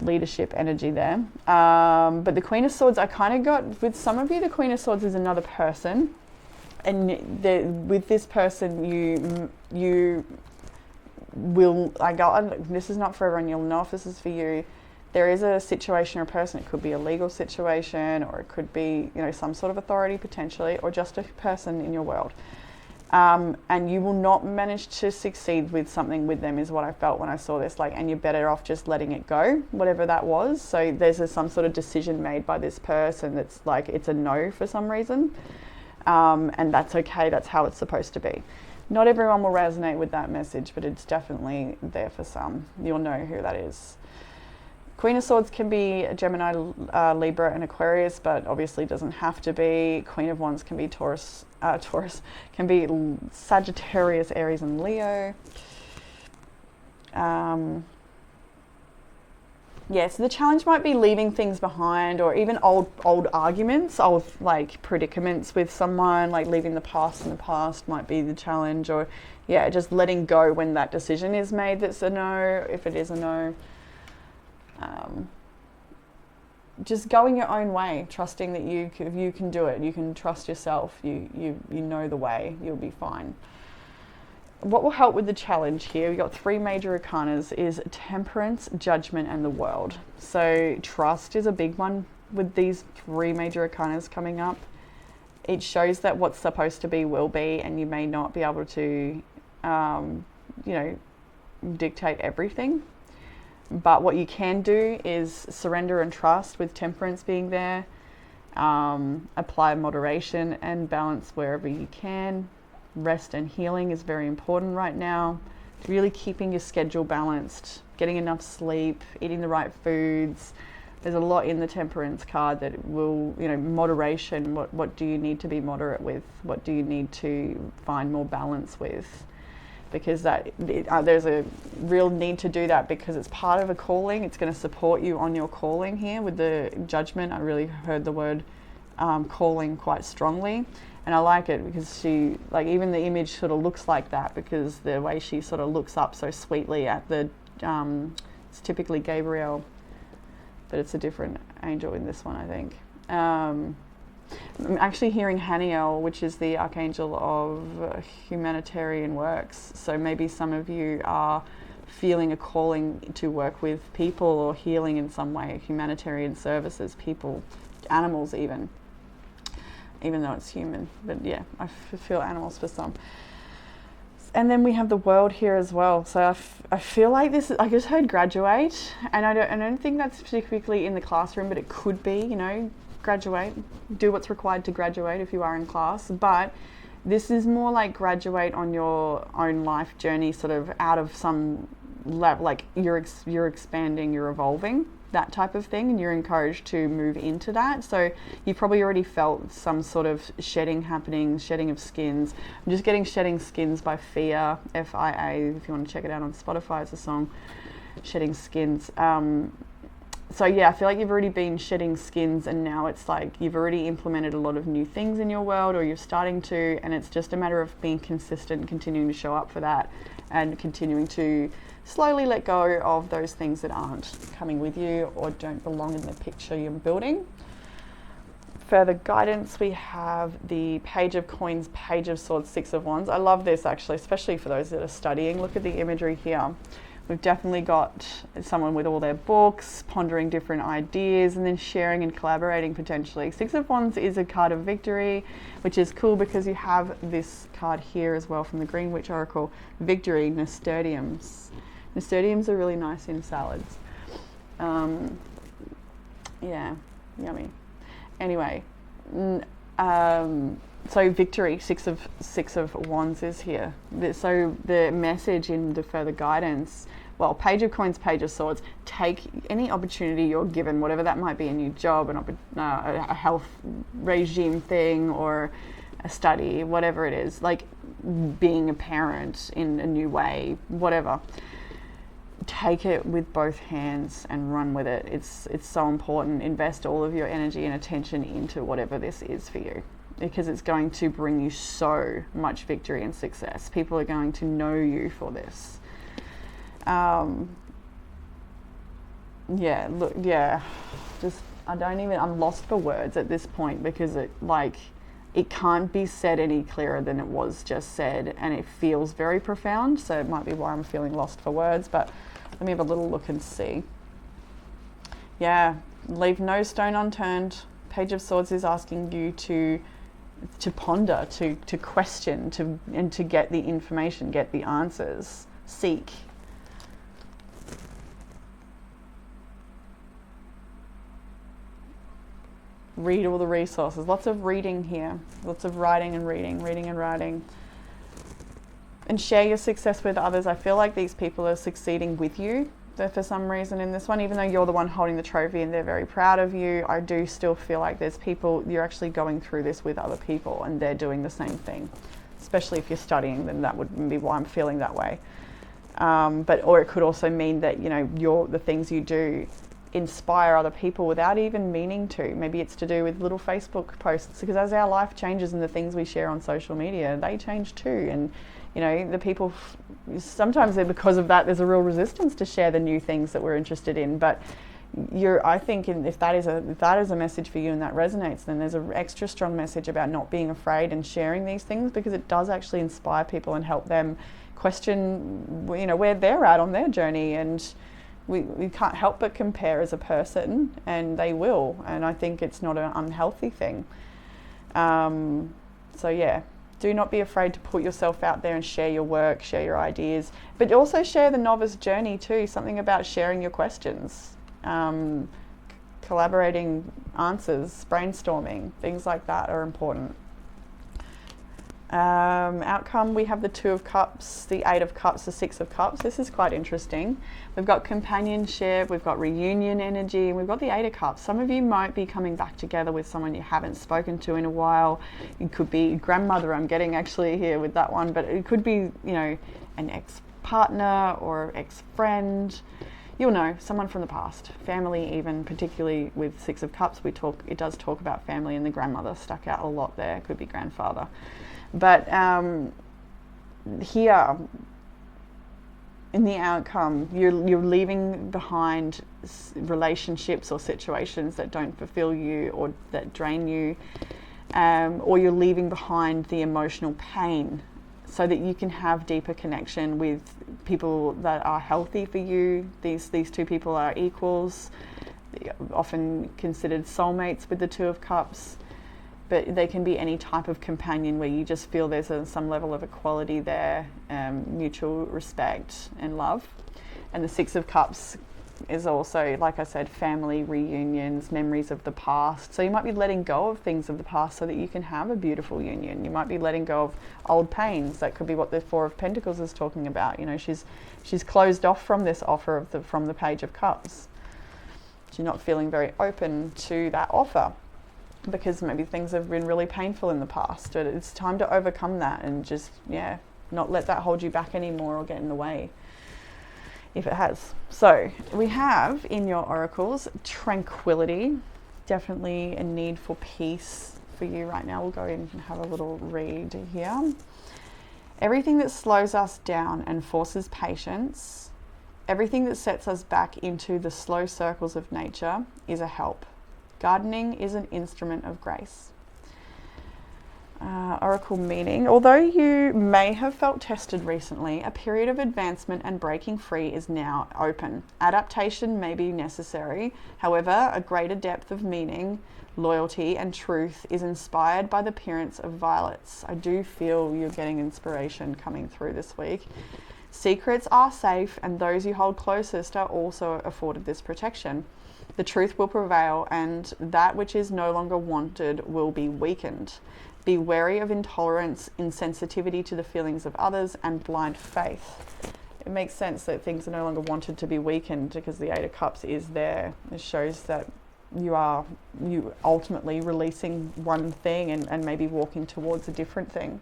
Leadership energy there. But the Queen of Swords, I kind of got, with some of you, the Queen of Swords is another person. And with this person, you will, this is not for everyone, you'll know if this is for you. There is a situation or a person, it could be a legal situation, or it could be, some sort of authority potentially, or just a person in your world. And you will not manage to succeed with something with them, is what I felt when I saw this, and you're better off just letting it go, whatever that was. So there's some sort of decision made by this person that's it's a no for some reason. And that's okay, that's how it's supposed to be. Not everyone will resonate with that message, but it's definitely there for some. You'll know who that is. Queen of Swords can be a Gemini, Libra and Aquarius, but obviously doesn't have to be. Queen of Wands can be Taurus, can be Sagittarius, Aries and Leo. So the challenge might be leaving things behind, or even old arguments, old predicaments with someone, leaving the past in the past might be the challenge, or just letting go when that decision is made that's a no, if it is a no. Just going your own way, trusting that you can do it, you can trust yourself, you know the way, you'll be fine. What will help with the challenge here, we've got three major arcanas, is Temperance, Judgment and the World. So trust is a big one with these three major arcanas coming up. It shows that what's supposed to be will be, and you may not be able to dictate everything. But what you can do is surrender and trust, with Temperance being there. Apply moderation and balance wherever you can. Rest and healing is very important right now. Really keeping your schedule balanced, getting enough sleep, eating the right foods. There's a lot in the Temperance card that will, moderation. What do you need to be moderate with? What do you need to find more balance with? Because there's a real need to do that, because it's part of a calling. It's going to support you on your calling here. With the Judgment, I really heard the word calling quite strongly, and I like it because she, even the image sort of looks like that, because the way she sort of looks up so sweetly at the it's typically Gabriel, but it's a different angel in this one, I think. I'm actually hearing Haniel, which is the archangel of humanitarian works. So maybe some of you are feeling a calling to work with people or healing in some way, humanitarian services, people, animals even though it's human. But yeah, I feel animals for some. And then we have the world here as well. So I feel like this, I just heard graduate, and I don't think that's particularly in the classroom, but it could be, you know, graduate, do what's required to graduate if you are in class. But this is more like graduate on your own life journey, sort of out of some level, like you're expanding, you're evolving, that type of thing, and you're encouraged to move into that. So you probably already felt some sort of shedding happening, shedding of skins. I'm just getting Shedding Skins by Fia, F-I-A, if you want to check it out on Spotify, it's a song, Shedding Skins. So yeah, I feel like you've already been shedding skins, and now it's like you've already implemented a lot of new things in your world, or you're starting to, and it's just a matter of being consistent, continuing to show up for that, and continuing to slowly let go of those things that aren't coming with you or don't belong in the picture you're building. Further guidance, we have the Page of Coins, Page of Swords, Six of Wands. I love this actually, especially for those that are studying. Look at the imagery here. We've definitely got someone with all their books, pondering different ideas, and then sharing and collaborating potentially. Six of Wands is a card of victory, which is cool because you have this card here as well from the Green Witch Oracle, Victory, Nasturtiums. Nasturtiums are really nice in salads. Yeah, yummy. Anyway, so victory, six of Wands is here. So the message in the further guidance, well, Page of Coins, Page of Swords, take any opportunity you're given, whatever that might be, a new job, a health regime thing, or a study, whatever it is, like being a parent in a new way, whatever. Take it with both hands and run with it. It's so important. Invest all of your energy and attention into whatever this is for you, because it's going to bring you so much victory and success. People are going to know you for this. I'm lost for words at this point, because it can't be said any clearer than it was just said, and it feels very profound, so it might be why I'm feeling lost for words. But let me have a little look and see. Yeah, leave no stone unturned. Page of Swords is asking you to ponder, to question, and to get the information, get the answers, seek. Read all the resources. Lots of reading here. Lots of writing and reading and writing. And share your success with others. I feel like these people are succeeding with you for some reason in this one, even though you're the one holding the trophy and they're very proud of you. I do still feel like there's people, you're actually going through this with other people and they're doing the same thing. Especially if you're studying, then that would be why I'm feeling that way. Or it could also mean that, you know, the things you do inspire other people without even meaning to. Maybe it's to do with little Facebook posts, because as our life changes and the things we share on social media, they change too. And you know, the people, sometimes because of that, there's a real resistance to share the new things that we're interested in. But I think if that is a message for you and that resonates, then there's an extra strong message about not being afraid and sharing these things, because it does actually inspire people and help them question, you know, where they're at on their journey. And we can't help but compare as a person, and they will. And I think it's not an unhealthy thing. So yeah. Do not be afraid to put yourself out there and share your work, share your ideas, but also share the novice journey too. Something about sharing your questions, collaborating answers, brainstorming, things like that are important. Outcome, we have the Two of Cups, the Eight of Cups, the Six of Cups. This is quite interesting. We've got companionship, we've got reunion energy, and we've got the Eight of Cups. Some of you might be coming back together with someone you haven't spoken to in a while. It could be grandmother, I'm getting actually here with that one, but it could be, you know, an ex-partner or ex-friend. You'll know, someone from the past, family even, particularly with Six of Cups. It does talk about family, and the grandmother stuck out a lot there. It could be grandfather. But here, in the outcome, you're leaving behind relationships or situations that don't fulfill you or that drain you. or you're leaving behind the emotional pain so that you can have deeper connection with people that are healthy for you. These two people are equals, often considered soulmates with the Two of Cups, but they can be any type of companion where you just feel there's some level of equality there, mutual respect and love. And the Six of Cups is also, like I said, family reunions, memories of the past. So you might be letting go of things of the past so that you can have a beautiful union. You might be letting go of old pains. That could be what the Four of Pentacles is talking about. You know, she's closed off from this offer from the Page of Cups. She's not feeling very open to that offer because maybe things have been really painful in the past. But it's time to overcome that and just, not let that hold you back anymore or get in the way, if it has. So we have in your oracles tranquility, definitely a need for peace for you right now. We'll go in and have a little read here. Everything that slows us down and forces patience, everything that sets us back into the slow circles of nature is a help. Gardening is an instrument of grace. Oracle meaning, although you may have felt tested recently, a period of advancement and breaking free is now open. Adaptation may be necessary. However, a greater depth of meaning, loyalty and truth is inspired by the appearance of violets. I do feel you're getting inspiration coming through this week. Secrets are safe, and those you hold closest are also afforded this protection. The truth will prevail, and that which is no longer wanted will be weakened. Be wary of intolerance, insensitivity to the feelings of others, and blind faith. It makes sense that things are no longer wanted to be weakened because the Eight of Cups is there. It shows that you ultimately releasing one thing and maybe walking towards a different thing,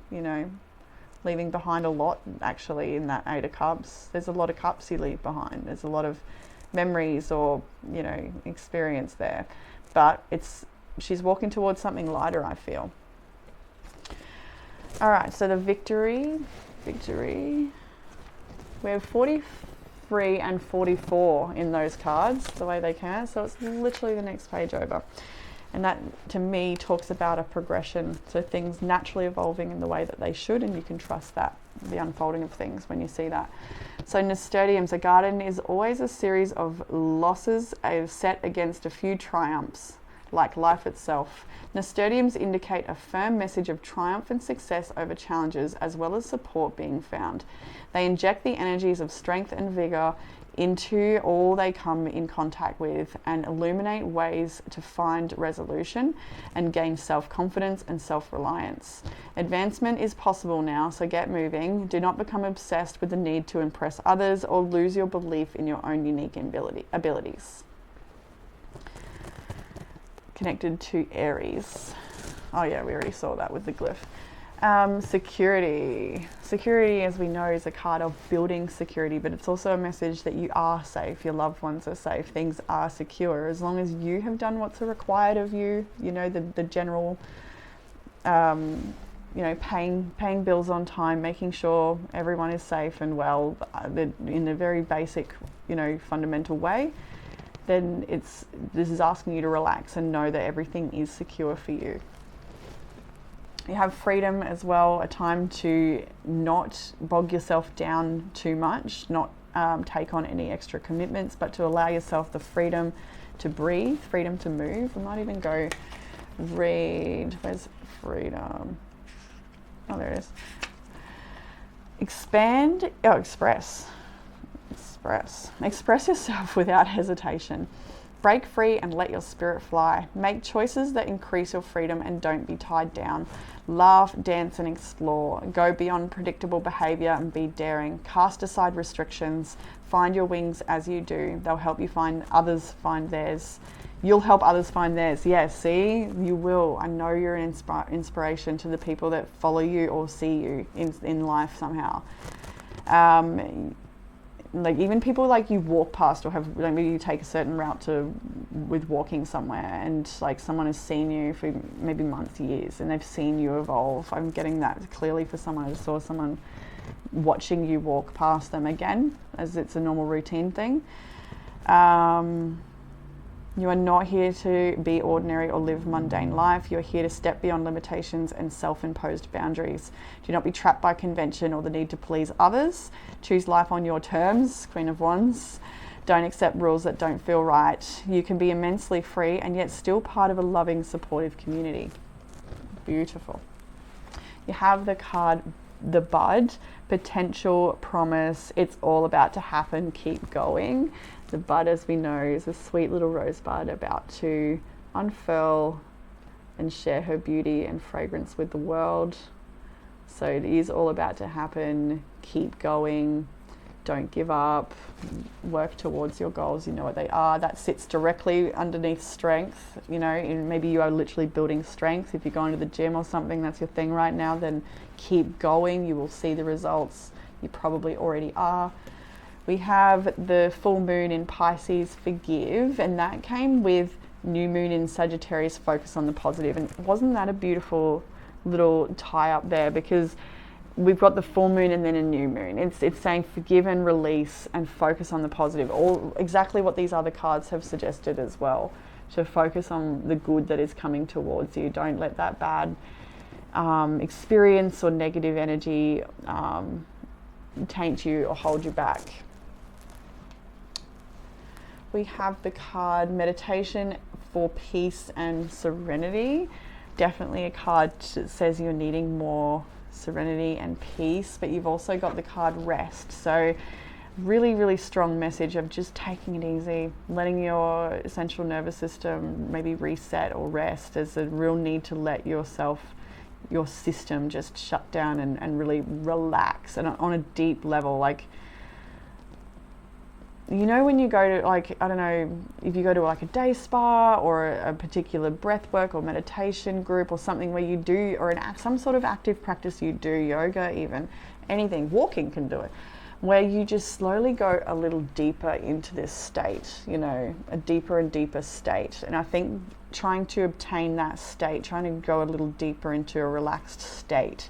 leaving behind a lot actually in that Eight of Cups. There's a lot of cups you leave behind. There's a lot of memories or, experience there. But she's walking towards something lighter, I feel. All right, so the victory. We have 43 and 44 in those cards, the way they come. So it's literally the next page over. And that, to me, talks about a progression. So things naturally evolving in the way that they should, and you can trust that, the unfolding of things when you see that. So nasturtiums, a garden is always a series of losses set against a few triumphs, like life itself. Nasturtiums indicate a firm message of triumph and success over challenges, as well as support being found. They inject the energies of strength and vigor into all they come in contact with and illuminate ways to find resolution and gain self-confidence and self-reliance. Advancement is possible now, so get moving. Do not become obsessed with the need to impress others or lose your belief in your own unique abilities. Connected to Aries. Oh yeah, we already saw that with the glyph. Security. Security, as we know, is a card of building security, but it's also a message that you are safe, your loved ones are safe, things are secure. As long as you have done what's required of you, the general, paying bills on time, making sure everyone is safe and well, in a very basic, fundamental way, then this is asking you to relax and know that everything is secure for you. You have freedom as well, a time to not bog yourself down too much, not take on any extra commitments, but to allow yourself the freedom to breathe, freedom to move. We might even go read, where's freedom? Oh, there it is. Express yourself without hesitation. Break free and let your spirit fly. Make choices that increase your freedom and don't be tied down. Laugh, dance, and explore. Go beyond predictable behavior and be daring. Cast aside restrictions. Find your wings as you do. They'll help you others find theirs. You'll help others find theirs. Yeah, see, you will. I know you're an inspiration to the people that follow you or see you in life somehow. Like even people like you walk past or have, maybe you take a certain route with walking somewhere, and like someone has seen you for maybe months, years, and they've seen you evolve. I'm getting that clearly for someone. I just saw someone watching you walk past them again, as it's a normal routine thing. You are not here to be ordinary or live mundane life. You're here to step beyond limitations and self-imposed boundaries. Do not be trapped by convention or the need to please others. Choose life on your terms, Queen of Wands. Don't accept rules that don't feel right. You can be immensely free and yet still part of a loving, supportive community. Beautiful. You have the card, the Bud, potential, promise. It's all about to happen. Keep going. The bud, as we know, is a sweet little rosebud about to unfurl and share her beauty and fragrance with the world. So it is all about to happen. Keep going. Don't give up. Work towards your goals. You know what they are. That sits directly underneath strength. You know, maybe you are literally building strength. If you're going to the gym or something, that's your thing right now, then keep going. You will see the results. You probably already are. We have the full moon in Pisces, forgive, and that came with new moon in Sagittarius, focus on the positive. And wasn't that a beautiful little tie up there? Because we've got the full moon and then a new moon. It's saying forgive and release and focus on the positive. All exactly what these other cards have suggested as well. So focus on the good that is coming towards you. Don't let that bad experience or negative energy taint you or hold you back. We have the card meditation for peace and serenity. Definitely a card that says you're needing more serenity and peace, but you've also got the card rest. So really, really strong message of just taking it easy, letting your central nervous system maybe reset or rest. There's a real need to let yourself, your system just shut down and really relax, and on a deep level. Like, you know, when you go to, like, I don't know, if you go to like a day spa or a particular breath work or meditation group or something where you do, or some sort of active practice you do, yoga even, anything, walking can do it, where you just slowly go a little deeper into this state, you know, a deeper and deeper state. And I think trying to obtain that state, trying to go a little deeper into a relaxed state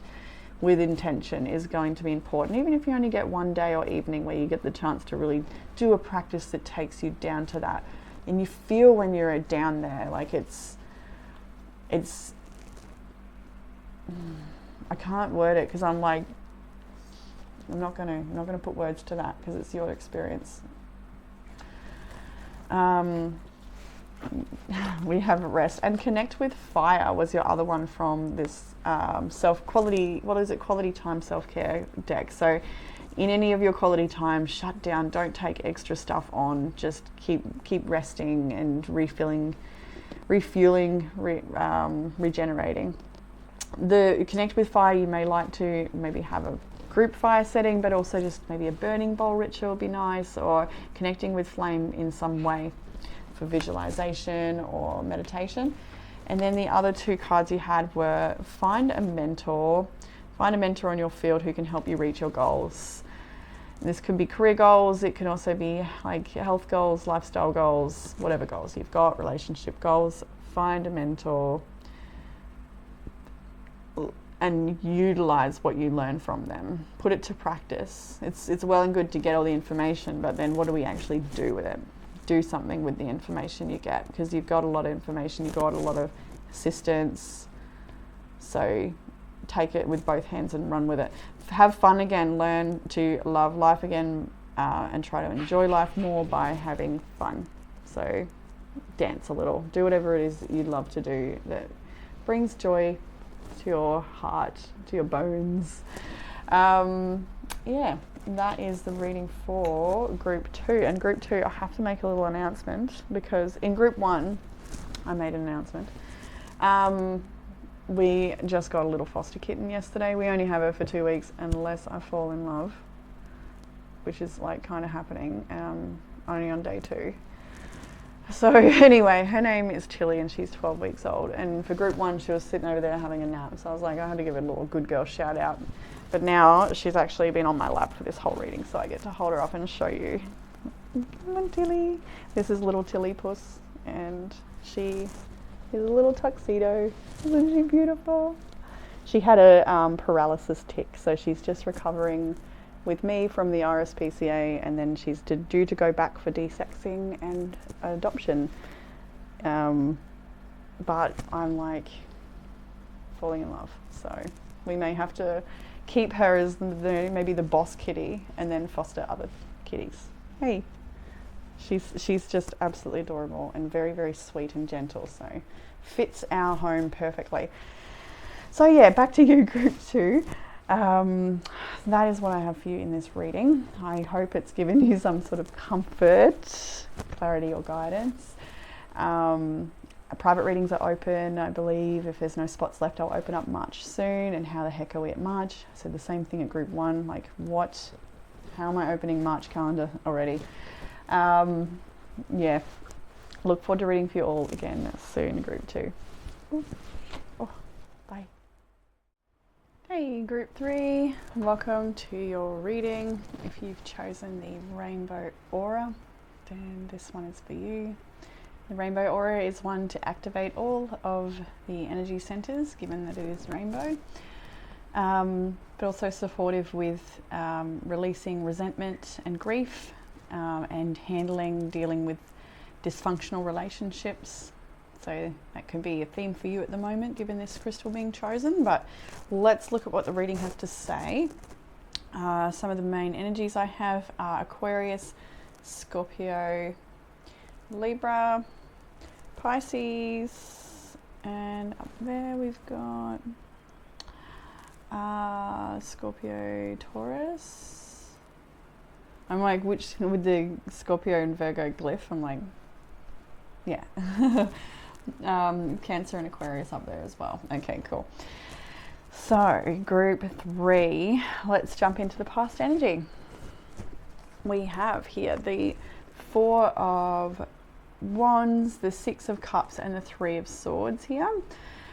with intention is going to be important, even if you only get one day or evening where you get the chance to really do a practice that takes you down to that. And you feel when you're down there, like it's I can't word it because I'm like, I'm not gonna put words to that because it's your experience. We have rest and connect with fire was your other one from this quality time self-care deck. So in any of your quality time, shut down, don't take extra stuff on, just keep resting and refueling, regenerating. The connect with fire, you may like to maybe have a group fire setting, but also just maybe a burning bowl ritual would be nice, or connecting with flame in some way for visualization or meditation. And then the other two cards you had were find a mentor in your field who can help you reach your goals. And this could be career goals, it can also be like health goals, lifestyle goals, whatever goals you've got, relationship goals. Find a mentor and utilize what you learn from them. Put it to practice. It's well and good to get all the information, but then what do we actually do with it? Do something with the information you get, because you've got a lot of information, you've got a lot of assistance. So take it with both hands and run with it. Have fun again, learn to love life again, and try to enjoy life more by having fun. So dance a little, do whatever it is that you love to do that brings joy to your heart, to your bones. Yeah, that is the reading for group 2. And group 2, I have to make a little announcement, because in group 1 I made an announcement. We just got a little foster kitten yesterday. We only have her for 2 weeks unless I fall in love, which is like kind of happening, only on day 2. So anyway, her name is Tilly and she's 12 weeks old. And for group 1, she was sitting over there having a nap. So I was like, I had to give her a little good girl shout out. But now she's actually been on my lap for this whole reading, so I get to hold her up and show you. Come on, Tilly. This is little Tilly Puss, and she is a little tuxedo. Isn't she beautiful? She had a paralysis tick, so she's just recovering with me from the RSPCA, and then she's due to go back for desexing and adoption but I'm like falling in love. So we may have to keep her as maybe the boss kitty and then foster other kitties. Hey, she's just absolutely adorable and very, very sweet and gentle. So fits our home perfectly. So yeah, back to you, group 2. That is what I have for you in this reading. I hope it's given you some sort of comfort, clarity or guidance. Private readings are open, I believe. If there's no spots left, I'll open up March soon. And how the heck are we at March? I said the same thing at group 1. Like, what? How am I opening March calendar already? Yeah, look forward to reading for you all again soon, group 2. Ooh. Oh, bye. Hey, group 3, welcome to your reading. If you've chosen the Rainbow Aura, then this one is for you. The Rainbow Aura is one to activate all of the energy centers, given that it is rainbow, but also supportive with releasing resentment and grief, and dealing with dysfunctional relationships. So that could be a theme for you at the moment, given this crystal being chosen. But let's look at what the reading has to say. Some of the main energies I have are Aquarius, Scorpio, Libra, Pisces, and up there we've got Scorpio, Taurus. I'm like, which, with the Scorpio and Virgo glyph, I'm like, yeah. Cancer and Aquarius up there as well. Okay, cool. So group 3, let's jump into the past energy. We have here the 4 of Wands, the 6 of Cups, and the 3 of Swords here.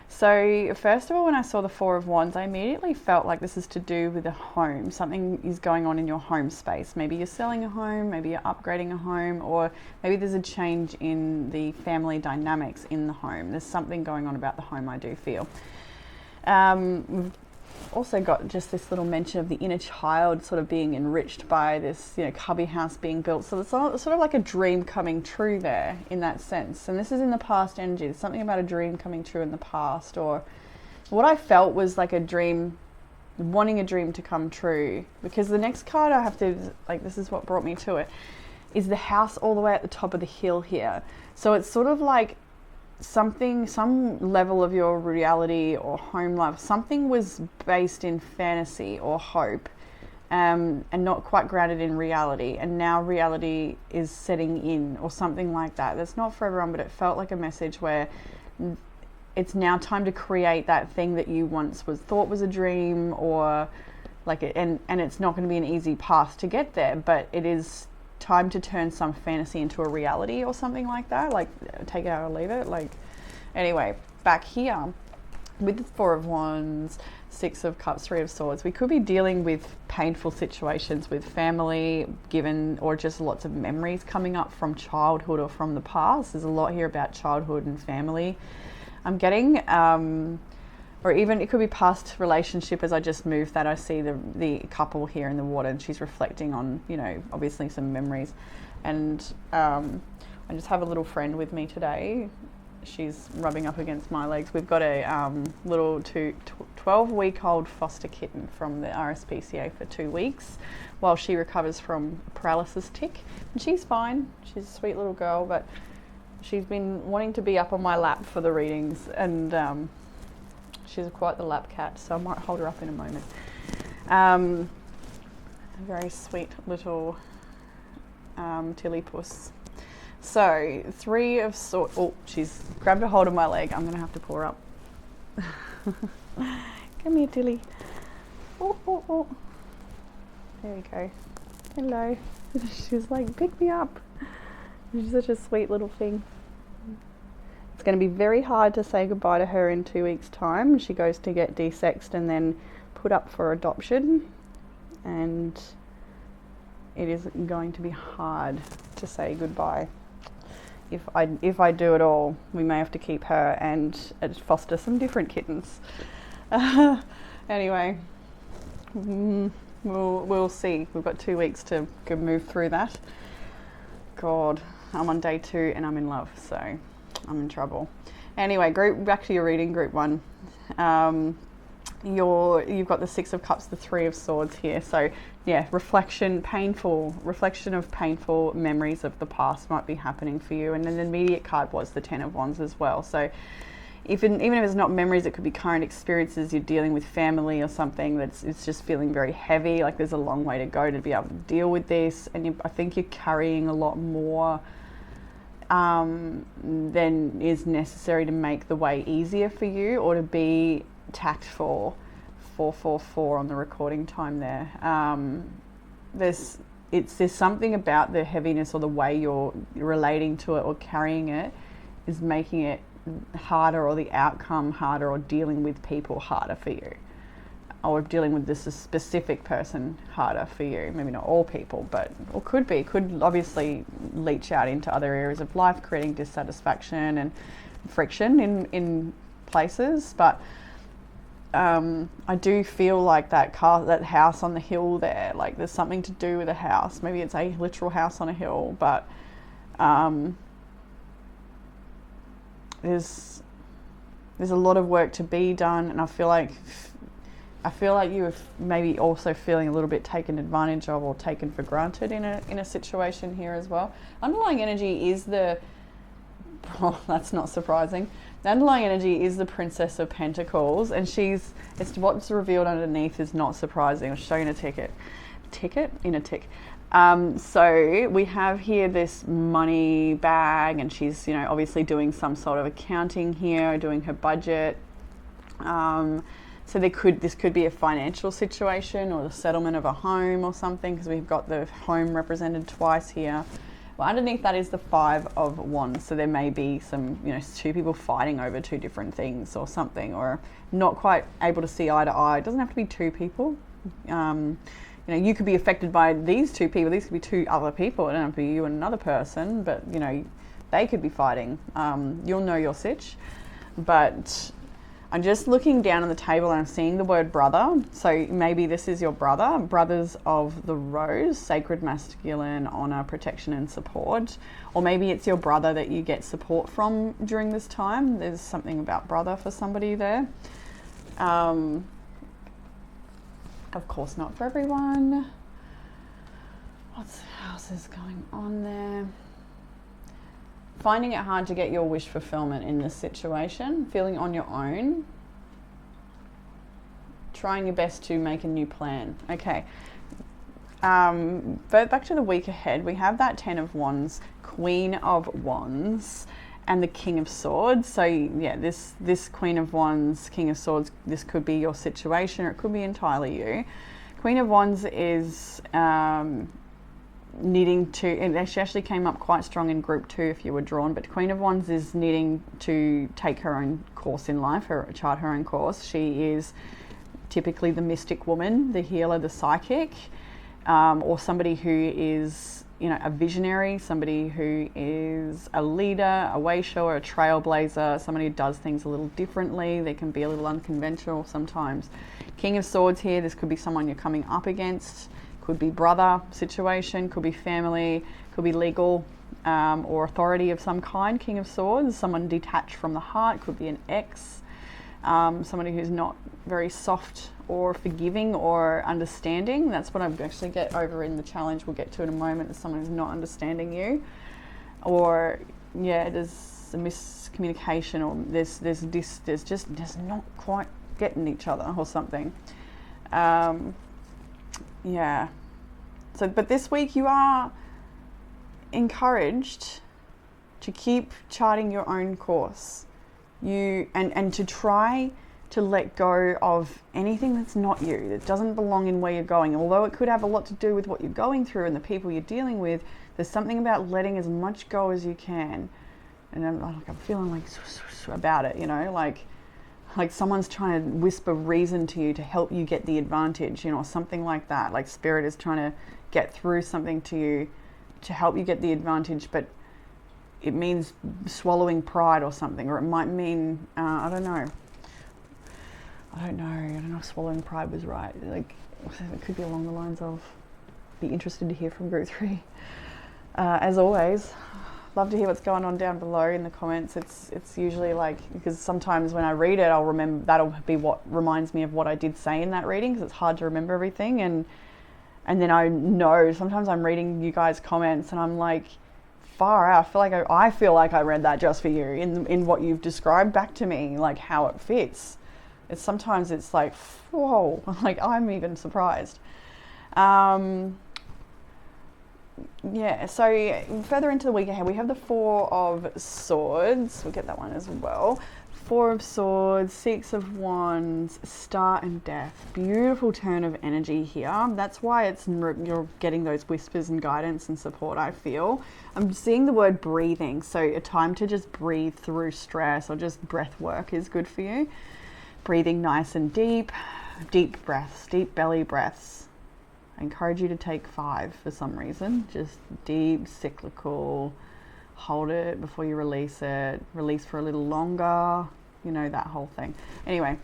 So first of all, when I saw the 4 of Wands, I immediately felt like this is to do with a home. Something is going on in your home space. Maybe you're selling a home, maybe you're upgrading a home, or maybe there's a change in the family dynamics in the home. There's something going on about the home, I do feel. We've also got just this little mention of the inner child sort of being enriched by this, cubby house being built. So it's sort of like a dream coming true there in that sense. And this is in the past energy. There's something about a dream coming true in the past, or what I felt was like a dream, wanting a dream to come true. Because the next card I have to, this is what brought me to it, is the house all the way at the top of the hill here. So it's sort of like some level of your reality or home life, something was based in fantasy or hope, and not quite grounded in reality, and now reality is setting in, or something like that. That's not for everyone, but it felt like a message where it's now time to create that thing that you once thought was a dream, or and it's not going to be an easy path to get there, but it is time to turn some fantasy into a reality or something like that, take it or leave it. Anyway, back here with the 4 of Wands, 6 of Cups, 3 of Swords, we could be dealing with painful situations with family, or just lots of memories coming up from childhood or from the past. There's a lot here about childhood and family I'm getting, or even it could be past relationship. As I just moved that, I see the couple here in the water, and she's reflecting on, obviously some memories. And I just have a little friend with me today. She's rubbing up against my legs. We've got a little 12-week-old foster kitten from the RSPCA for 2 weeks while she recovers from paralysis tic. And she's fine. She's a sweet little girl, but she's been wanting to be up on my lap for the readings, and she's quite the lap cat, so I might hold her up in a moment. A very sweet little Tilly puss. So 3 of Swords. Oh, she's grabbed a hold of my leg. I'm going to have to pull her up. Come here, Tilly. Oh, oh, oh. There we go. Hello. She's like, pick me up. She's such a sweet little thing. It's going to be very hard to say goodbye to her in 2 weeks' time. She goes to get desexed and then put up for adoption. And it is going to be hard to say goodbye. If I do at all, we may have to keep her and foster some different kittens. Anyway, we'll see. We've got 2 weeks to move through that. God, I'm on day 2 and I'm in love, so I'm in trouble. Anyway, back to your reading, group 1. You've got the 6 of Cups, the 3 of Swords here. So yeah, reflection of painful memories of the past might be happening for you. And then the immediate card was the 10 of Wands as well. So even if it's not memories, it could be current experiences. You're dealing with family or something it's just feeling very heavy. Like there's a long way to go to be able to deal with this. And I think you're carrying a lot more than is necessary to make the way easier for you, or to be tactful. 444 on the recording time there. There's something about the heaviness or the way you're relating to it or carrying it is making it harder, or the outcome harder, or dealing with people harder for you, or dealing with this specific person harder for you. Maybe not all people, but or could obviously leach out into other areas of life, creating dissatisfaction and friction in places. But I do feel like that house on the hill there, like there's something to do with a house. Maybe it's a literal house on a hill, but there's a lot of work to be done, and I feel like you're maybe also feeling a little bit taken advantage of or taken for granted in a situation here as well. Underlying energy is that's not surprising. The underlying energy is the Princess of Pentacles, and what's revealed underneath is not surprising. I'll show you in a tick. So we have here this money bag, and she's, obviously doing some sort of accounting here, doing her budget. So this could be a financial situation or the settlement of a home or something, because we've got the home represented twice here. Well, underneath that is the 5 of Wands. So there may be some, 2 people fighting over 2 different things or something, or not quite able to see eye to eye. It doesn't have to be 2 people. You could be affected by these 2 people. These could be 2 other people. It don't have to be you and another person, but, they could be fighting. You'll know your sitch. But I'm just looking down on the table and I'm seeing the word brother. So maybe this is your brother. Brothers of the Rose, sacred masculine, honor, protection and support. Or maybe it's your brother that you get support from during this time. There's something about brother for somebody there. Of course not for everyone. What else is going on there? Finding it hard to get your wish fulfillment in this situation, feeling on your own, trying your best to make a new plan. Okay, but back to the week ahead, we have that 10 of Wands, Queen of Wands, and the King of Swords. So yeah, this Queen of Wands, King of Swords, this could be your situation, or it could be entirely you. Queen of Wands is needing to, and she actually came up quite strong in group 2 if you were drawn, but Queen of Wands is needing to take her own course in life, chart her own course. She is typically the mystic woman, the healer, the psychic, or somebody who is, a visionary, somebody who is a leader, a way shower, a trailblazer, somebody who does things a little differently. They can be a little unconventional sometimes. King of Swords here, this could be someone you're coming up against. Could be brother situation, could be family, could be legal or authority of some kind. King of Swords, someone detached from the heart, could be an ex, somebody who's not very soft or forgiving or understanding. That's what I actually get over in the challenge we'll get to in a moment, is someone who's not understanding you. Or yeah, there's a miscommunication, or there's not quite getting each other or something. Yeah. So, but this week you are encouraged to keep charting your own course. And to try to let go of anything that's not you, that doesn't belong in where you're going. Although it could have a lot to do with what you're going through and the people you're dealing with, there's something about letting as much go as you can. And I'm feeling like about it, like someone's trying to whisper reason to you to help you get the advantage, something like that. Like spirit is trying to get through something to you to help you get the advantage, but it means swallowing pride or something, or it might mean, I don't know if swallowing pride was right. Like, it could be along the lines of, be interested to hear from group 3. As always, love to hear what's going on down below in the comments. It's usually like, because sometimes when I read it, I'll remember, that'll be what reminds me of what I did say in that reading, because it's hard to remember everything. And then I know sometimes I'm reading you guys' comments and I'm like, far out. I feel like I read that just for you in what you've described back to me, like how it fits. Sometimes it's like, whoa, like I'm even surprised. Yeah, so further into the week ahead, we have the Four of Swords. We'll get that one as well. Four of Swords, Six of Wands, Star and Death. Beautiful turn of energy here. That's why you're getting those whispers and guidance and support, I feel. I'm seeing the word breathing. So a time to just breathe through stress, or just breath work is good for you. Breathing nice and deep breaths, deep belly breaths. I encourage you to take 5 for some reason. Just deep, cyclical. Hold it before you release it. Release for a little longer. You know, that whole thing. Anyway,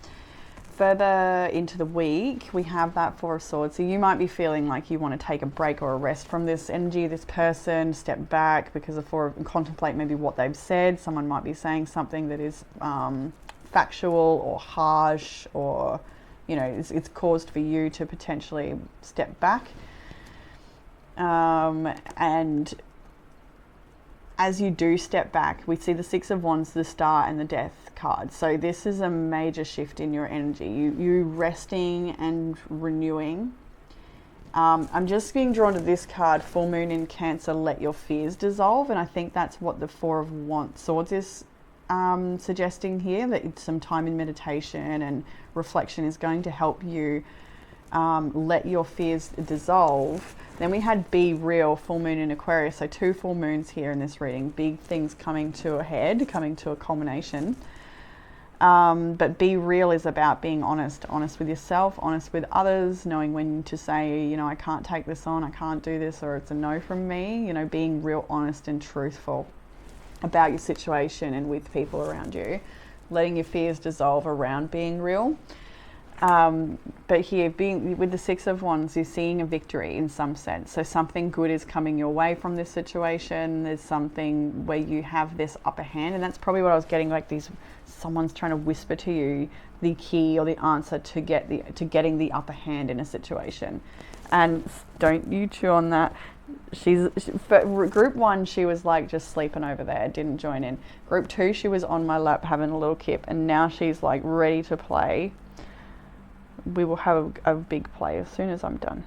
further into the week, we have that Four of Swords. So you might be feeling like you want to take a break or a rest from this energy, this person, step back because of contemplate maybe what they've said. Someone might be saying something that is factual or harsh, or you know, it's caused for you to potentially step back. And as you do step back, we see the Six of Wands, the Star and the Death card. So this is a major shift in your energy. You resting and renewing. I'm just being drawn to this card, Full Moon in Cancer, let your fears dissolve. And I think that's what the Four of Swords is suggesting here, that some time in meditation and reflection is going to help you let your fears dissolve. Then we had Be Real, Full Moon in Aquarius. So 2 full moons here in this reading. Big things coming to a head, coming to a culmination. But Be Real is about being honest with yourself, honest with others, knowing when to say, you know, I can't take this on, I can't do this, or it's a no from me. You know, being real honest and truthful about your situation and with people around you, letting your fears dissolve around being real. But here, being with the Six of Wands, you're seeing a victory in some sense. So something good is coming your way from this situation. There's something where you have this upper hand, and that's probably what I was getting, like someone's trying to whisper to you the key or the answer to getting the upper hand in a situation. And don't you chew on that. For group 1, she was like just sleeping over there, didn't join in. Group 2, she was on my lap having a little kip, and now she's like ready to play. We will have a big play as soon as I'm done.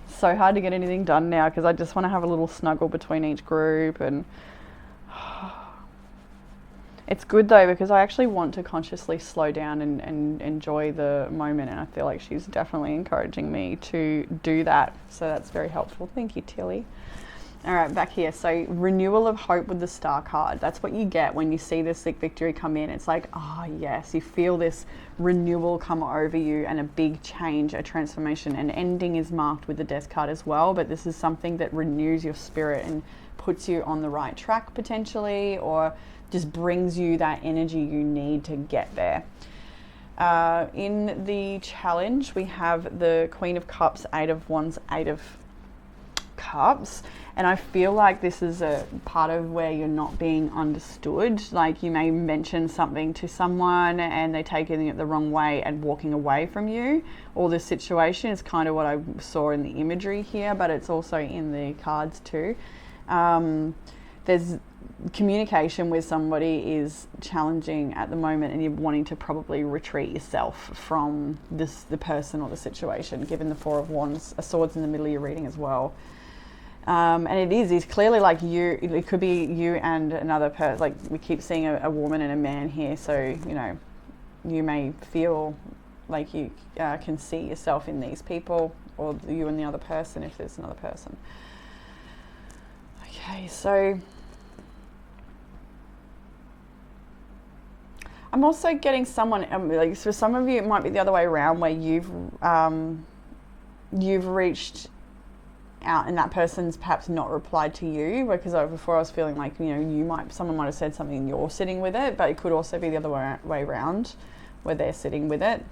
So hard to get anything done now because I just want to have a little snuggle between each group, and it's good though because I actually want to consciously slow down and enjoy the moment, and I feel like she's definitely encouraging me to do that, so that's very helpful. Thank you, Tilly. All right, back here. So renewal of hope with the Star card. That's what you get when you see this victory come in. It's like, oh yes, you feel this renewal come over you and a big change, a transformation. An ending is marked with the Death card as well, but this is something that renews your spirit and puts you on the right track potentially, or just brings you that energy you need to get there. In the challenge, we have the Queen of Cups, 8 of Wands, 8 of Cups, and I feel like this is a part of where you're not being understood. Like you may mention something to someone and they take it the wrong way and walking away from you, or the situation is kind of what I saw in the imagery here, but it's also in the cards too. There's communication with somebody is challenging at the moment, and you're wanting to probably retreat yourself from the person or the situation, given the Four of Wands, a Swords in the middle of your reading as well. And it's clearly like it could be you and another person. Like we keep seeing a woman and a man here, so you know, you may feel like you can see yourself in these people, or you and the other person if there's another person. Okay, so I'm also getting someone, like for some of you it might be the other way around, where you've reached out and that person's perhaps not replied to you, because before I was feeling like, you know, someone might have said something and you're sitting with it, but it could also be the other way around, where they're sitting with it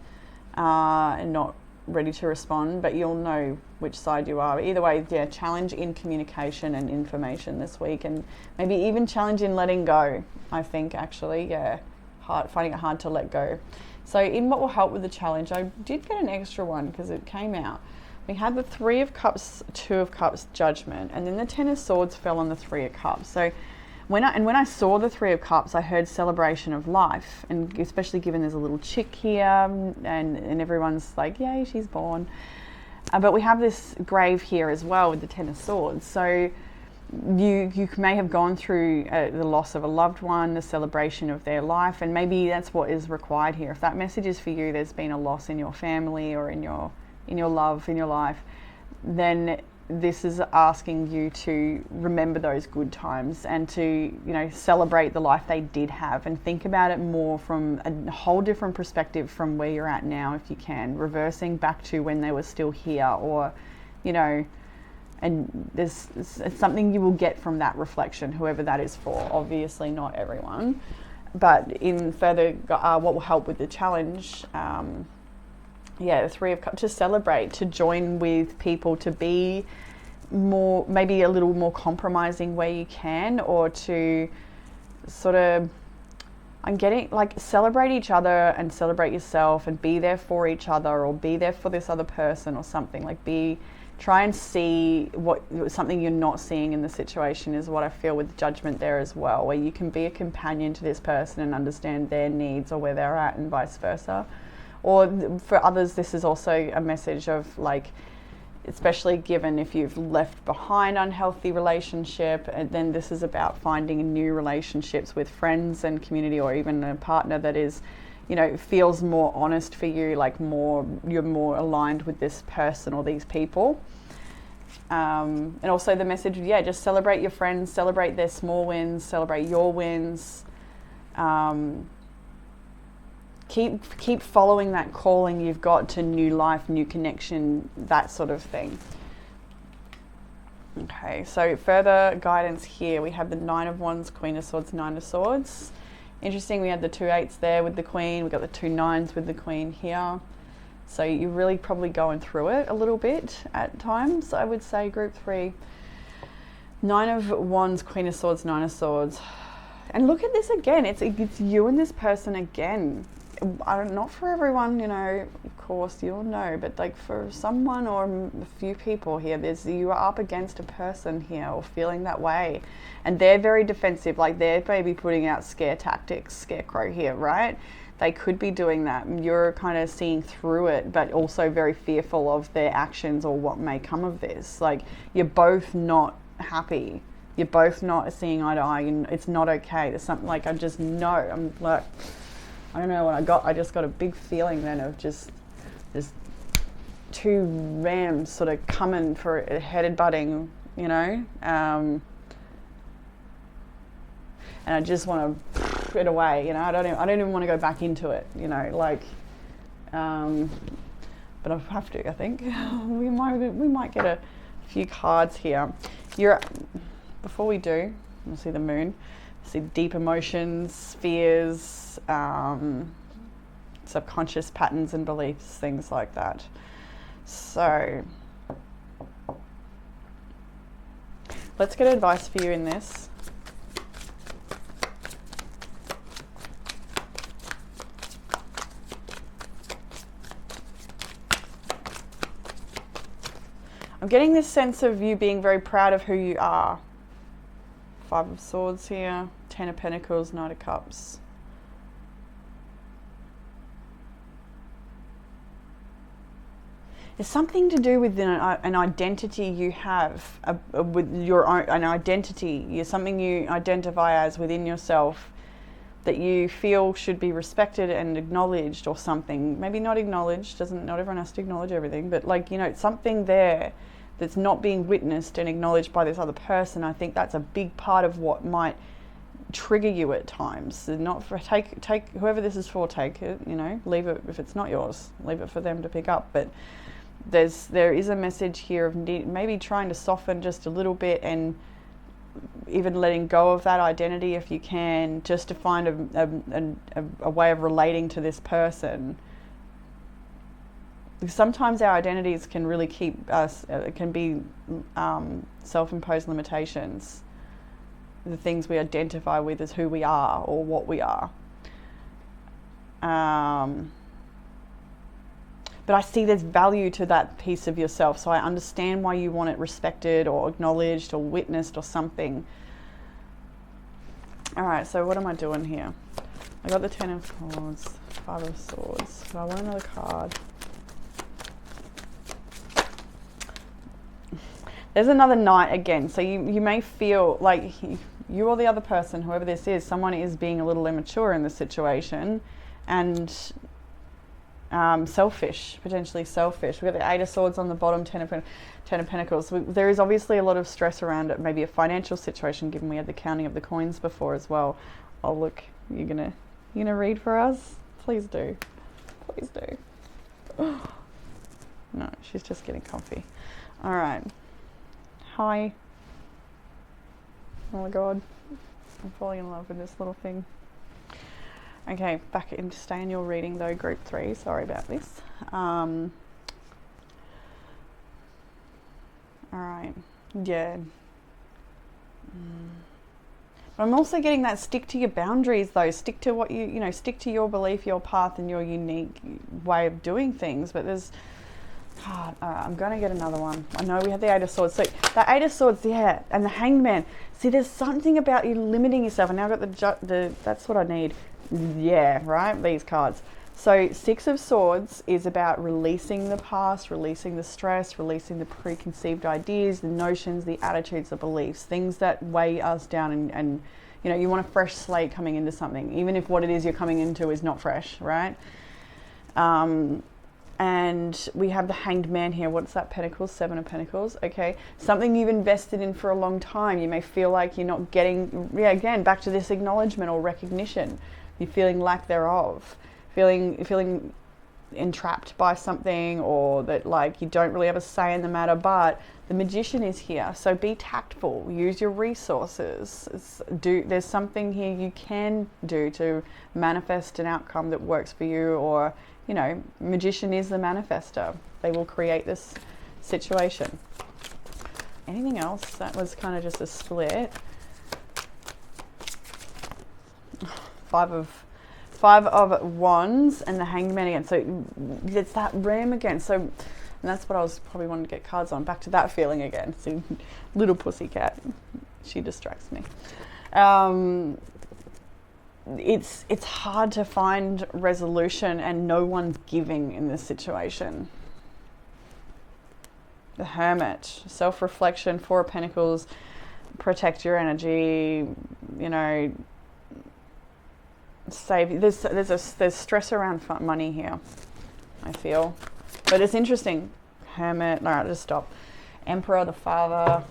and not ready to respond, but you'll know which side you are. Either way, yeah, challenge in communication and information this week, and maybe even challenge in letting go. I think actually, yeah, finding it hard to let go. So in what will help with the challenge, I did get an extra one because it came out. We had the Three of Cups, Two of Cups, Judgment, and then the Ten of Swords fell on the Three of Cups. So when I saw the Three of Cups, I heard celebration of life, and especially given there's a little chick here, and everyone's like, yay, she's born. But we have this grave here as well with the Ten of Swords. So you may have gone through the loss of a loved one, the celebration of their life, and maybe that's what is required here. If that message is for you, there's been a loss in your family or in your love, in your life, then this is asking you to remember those good times and to, celebrate the life they did have, and think about it more from a whole different perspective from where you're at now, if you can, reversing back to when they were still here, or, and there's something you will get from that reflection, whoever that is for. Obviously not everyone, but in further, what will help with the challenge, the Three of Cups, to celebrate, to join with people, to be more, maybe a little more compromising where you can, or to sort of, celebrate each other and celebrate yourself and be there for each other, or be there for this other person or something. Try and see something you're not seeing in the situation, is what I feel with Judgment there as well, where you can be a companion to this person and understand their needs or where they're at, and vice versa. Or for others, this is also a message of, especially given if you've left behind unhealthy relationship, and then this is about finding new relationships with friends and community, or even a partner that is, feels more honest for you, you're more aligned with this person or these people. And also the message, just celebrate your friends, celebrate their small wins, celebrate your wins. Keep following that calling you've got to new life, new connection, that sort of thing. Okay, so further guidance here, we have the Nine of Wands, Queen of Swords, Nine of Swords. Interesting, we had the 2 8s there with the Queen, we've got the 2 9s with the Queen here. So you're really probably going through it a little bit at times, I would say, group 3. 9 of Wands, Queen of Swords, 9 of Swords. And look at this again, it's you and this person again. Not for everyone, of course, you'll know, but for someone or a few people here, you are up against a person here, or feeling that way, and they're very defensive, they're maybe putting out scare tactics, scarecrow here, right? They could be doing that. You're kind of seeing through it, but also very fearful of their actions or what may come of this. You're both not happy. You're both not seeing eye to eye, and it's not okay. There's something I just know. I don't know what I got. I just got a big feeling then of just 2 rams sort of coming for a headed butting, and I just want to put it away, I don't even want to go back into it, but I have to, I think. we might get a few cards here. Before we do, we'll see the Moon. See deep emotions, fears, subconscious patterns and beliefs, things like that. So let's get advice for you in this. I'm getting this sense of you being very proud of who you are. 5 of Swords here, 10 of Pentacles, 9 of Cups. It's something to do with an identity you have, with your own, an identity, something you identify as within yourself that you feel should be respected and acknowledged, or something. Maybe not acknowledged, not everyone has to acknowledge everything, but something there that's not being witnessed and acknowledged by this other person. I think that's a big part of what might trigger you at times. Not for take whoever this is for, take it, leave it. If it's not yours, leave it for them to pick up. But there is a message here of maybe trying to soften just a little bit, and even letting go of that identity if you can, just to find a way of relating to this person Because sometimes our identities can really keep us, can be self-imposed limitations. The things we identify with as who we are or what we are. But I see there's value to that piece of yourself. So I understand why you want it respected or acknowledged or witnessed or something. All right, so what am I doing here? I got the 10 of Swords, 5 of Swords. So I want another card. There's another Knight again. So you may feel like you or the other person, whoever this is, someone is being a little immature in this situation and selfish, potentially selfish. We've got the 8 of Swords on the bottom, 10 of Pentacles. So there is obviously a lot of stress around it, maybe a financial situation, given we had the counting of the coins before as well. Oh look, you gonna read for us? Please do. Please do. No, she's just getting comfy. All right. Hi. Oh my God. I'm falling in love with this little thing. Okay, back in, stay in your reading though, group 3. Sorry about this. All right. Yeah. But I'm also getting that stick to your boundaries though. Stick to what stick to your belief, your path, and your unique way of doing things. But there's, all right, I'm going to get another one. I know we have the 8 of Swords. So the 8 of Swords, yeah, and the Hanged Man. See, there's something about you limiting yourself. And now I've got the that's what I need. Yeah, right, these cards. So 6 of Swords is about releasing the past, releasing the stress, releasing the preconceived ideas, the notions, the attitudes, the beliefs, things that weigh us down and you want a fresh slate coming into something, even if what it is you're coming into is not fresh, right? And we have the Hanged Man here. What's that? Pentacles, 7 of Pentacles. Okay. Something you've invested in for a long time. You may feel like you're not getting, again, back to this acknowledgement or recognition. You're feeling lack thereof. Feeling entrapped by something, or that like you don't really have a say in the matter, but the Magician is here. So be tactful. Use your resources. There's something here you can do to manifest an outcome that works for you, or Magician is the manifester. They will create this situation. Anything else? That was kind of just a split. 5 of Wands and the Hanged Man again. So it's that ram again. So and that's what I was probably wanting to get cards on. Back to that feeling again. See, little pussycat. She distracts me. It's hard to find resolution, and no one's giving in this situation. The Hermit, self-reflection, 4 of Pentacles, protect your energy, save. There's stress around money here, I feel, but it's interesting. Hermit. All right, just stop. Emperor, the Father,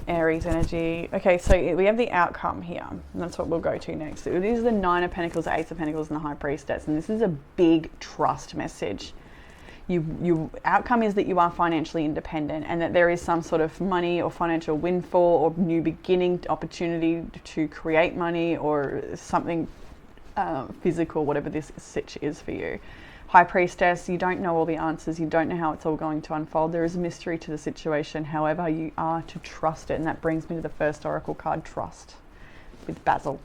Aries energy. Okay, so we have the outcome here, and that's what we'll go to next. So these are the 9 of Pentacles, 8 of Pentacles, and the High Priestess, and this is a big trust message. Your outcome is that you are financially independent, and that there is some sort of money or financial windfall or new beginning opportunity to create money or something physical, whatever this sitch is for you. High Priestess, you don't know all the answers. You don't know how it's all going to unfold. There is a mystery to the situation. However, you are to trust it. And that brings me to the first oracle card, Trust, with Basil.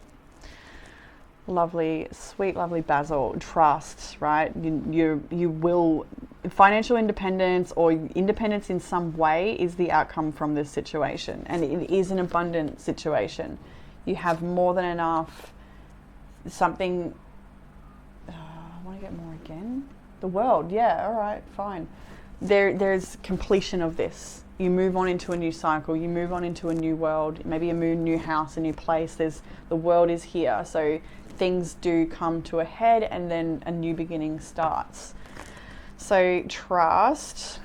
Lovely, sweet, lovely Basil. Trust, right? You will, financial independence or independence in some way is the outcome from this situation. And it is an abundant situation. You have more than enough. Something, I want to get more again. The World, yeah, all right, fine. There's completion of this. You move on into a new cycle. You move on into a new world, maybe a new house, a new place. The world is here. So things do come to a head, and then a new beginning starts. So trust.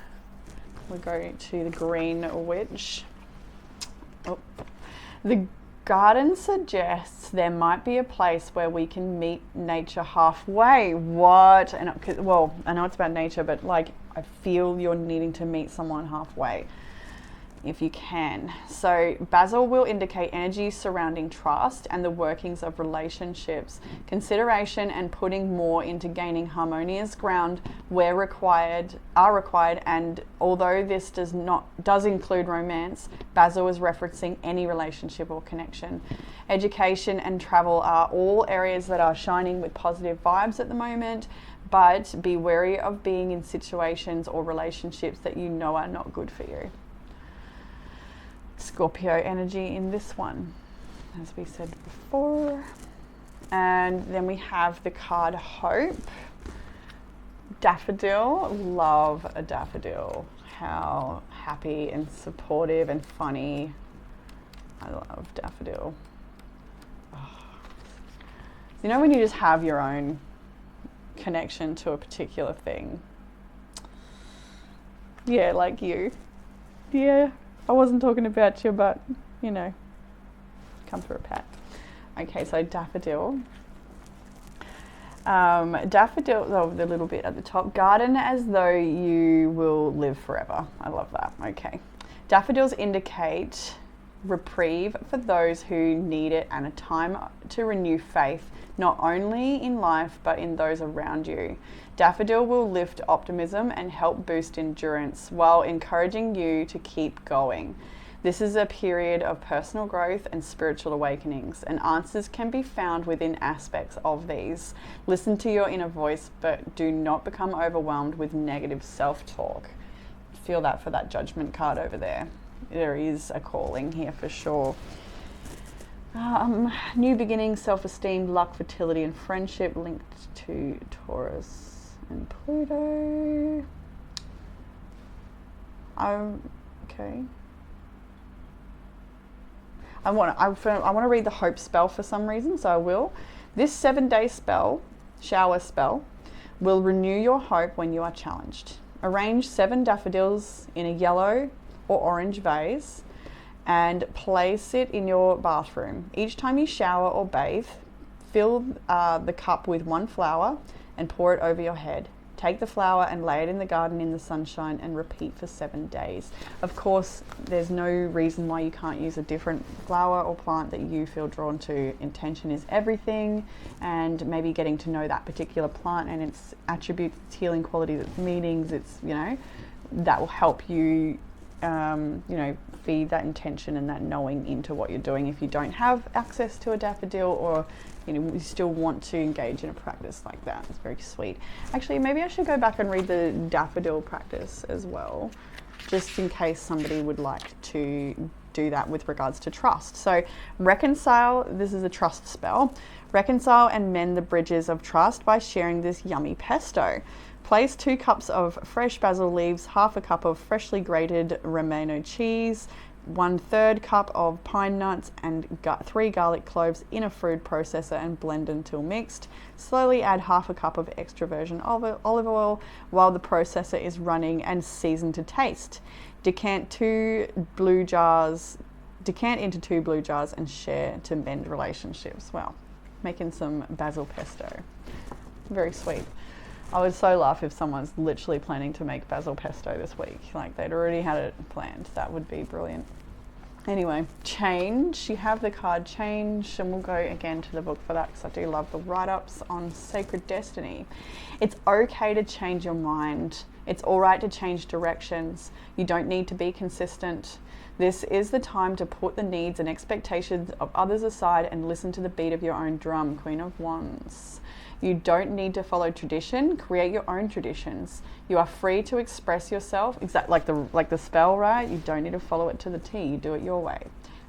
We go to the Green Witch. Oh. The Garden suggests there might be a place where we can meet nature halfway. What? And well, I know it's about nature, but like I feel you're needing to meet someone halfway. if you can. So basil will indicate energy surrounding trust and the workings of relationships, consideration, and putting more into gaining harmonious ground where required. And although this does include romance, basil is referencing any relationship or connection. Education and travel are all areas that are shining with positive vibes at the moment, but be wary of being in situations or relationships that you know are not good for you. Scorpio energy in this one, as we said before. And then we have the card Hope. Daffodil. Love a daffodil. How happy and supportive and funny. I love daffodil. Oh. You know when you just have your own connection to a particular thing? Yeah, like you. Yeah. I wasn't talking about you, but, you know, come for a pat. Okay, so daffodil. Daffodil, oh, the little bit at the top. Garden as though you will live forever. I love that. Okay. Daffodils indicate reprieve for those who need it and a time to renew faith, not only in life, but in those around you. Daffodil will lift optimism and help boost endurance while encouraging you to keep going. This is a period of personal growth and spiritual awakenings, and answers can be found within aspects of these. Listen to your inner voice, but do not become overwhelmed with negative self-talk. Feel that for that judgment card over there. There is a calling here for sure. New beginnings, self-esteem, luck, fertility, and friendship linked to Taurus and Pluto. Okay. I want to read the Hope spell for some reason, so I will. This 7-day spell, shower spell, will renew your hope when you are challenged. Arrange 7 daffodils in a yellow or orange vase and place it in your bathroom. Each time you shower or bathe, fill the cup with 1 flower and pour it over your head. Take the flower and lay it in the garden in the sunshine and repeat for 7 days. Of course, there's no reason why you can't use a different flower or plant that you feel drawn to. Intention is everything, and maybe getting to know that particular plant and its attributes, its healing qualities, its meanings, its, you know, that will help you, feed that intention and that knowing into what you're doing. If you don't have access to a daffodil, or you still want to engage in a practice like that, it's very sweet. Actually, maybe I should go back and read the daffodil practice as well, just in case somebody would like to do that with regards to trust. So reconcile, this is a trust spell. Reconcile and mend the bridges of trust by sharing this yummy pesto. Place 2 cups of fresh basil leaves, half a cup of freshly grated Romano cheese, 1/3 cup of pine nuts, and 3 garlic cloves in a food processor and blend until mixed. Slowly add half a cup of extra virgin olive oil while the processor is running and season to taste. Decant into 2 blue jars and share to mend relationships. Wow, making some basil pesto. Very sweet. I would so laugh if someone's literally planning to make basil pesto this week. Like they'd already had it planned. That would be brilliant. Anyway, change. You have the card change, and we'll go again to the book for that because I do love the write-ups on sacred destiny. It's okay to change your mind. It's all right to change directions. You don't need to be consistent. This is the time to put the needs and expectations of others aside and listen to the beat of your own drum. Queen of Wands. You don't need to follow tradition. Create your own traditions. You are free to express yourself. Exactly like the spell, right? You don't need to follow it to the T. You do it your way.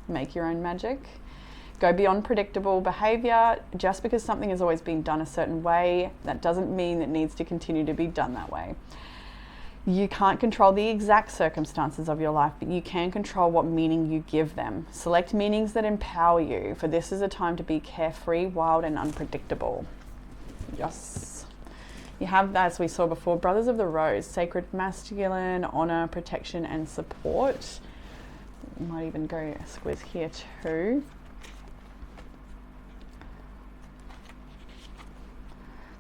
Make your own magic. Go beyond predictable behavior. Just because something has always been done a certain way, that doesn't mean it needs to continue to be done that way. You can't control the exact circumstances of your life, but you can control what meaning you give them. Select meanings that empower you, for this is a time to be carefree, wild, and unpredictable. Yes. You have, as we saw before, Brothers of the Rose, sacred masculine, honor, protection, and support. Might even go a squiz here too.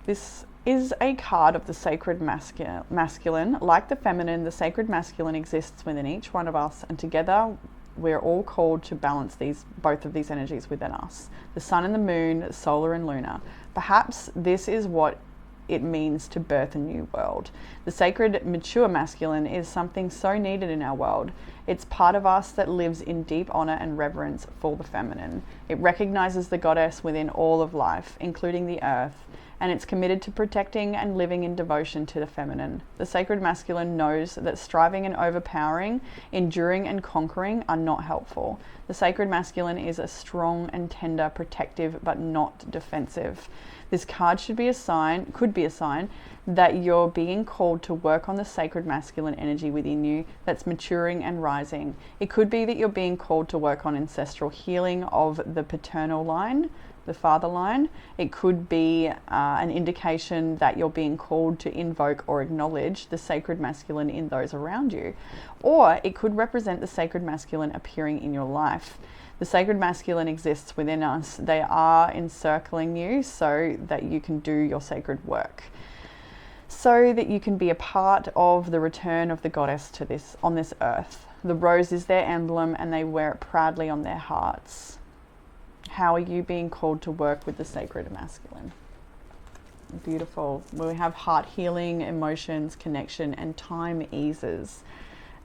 This is a card of the sacred masculine. Like the feminine, the sacred masculine exists within each one of us, and together we're all called to balance both of these energies within us. The sun and the moon, solar and lunar. Perhaps this is what it means to birth a new world. The sacred mature masculine is something so needed in our world. It's part of us that lives in deep honor and reverence for the feminine. It recognizes the goddess within all of life, including the earth, and it's committed to protecting and living in devotion to the feminine. The sacred masculine knows that striving and overpowering, enduring and conquering are not helpful. The sacred masculine is a strong and tender, protective, but not defensive. This card could be a sign that you're being called to work on the sacred masculine energy within you that's maturing and rising. It could be that you're being called to work on ancestral healing of the paternal line, the father line. It could be an indication that you're being called to invoke or acknowledge the sacred masculine in those around you. Or it could represent the sacred masculine appearing in your life. The sacred masculine exists within us. They are encircling you so that you can do your sacred work, so that you can be a part of the return of the goddess on this earth. The rose is their emblem and they wear it proudly on their hearts. How are you being called to work with the sacred masculine? Beautiful. We have heart healing, emotions, connection, and time eases.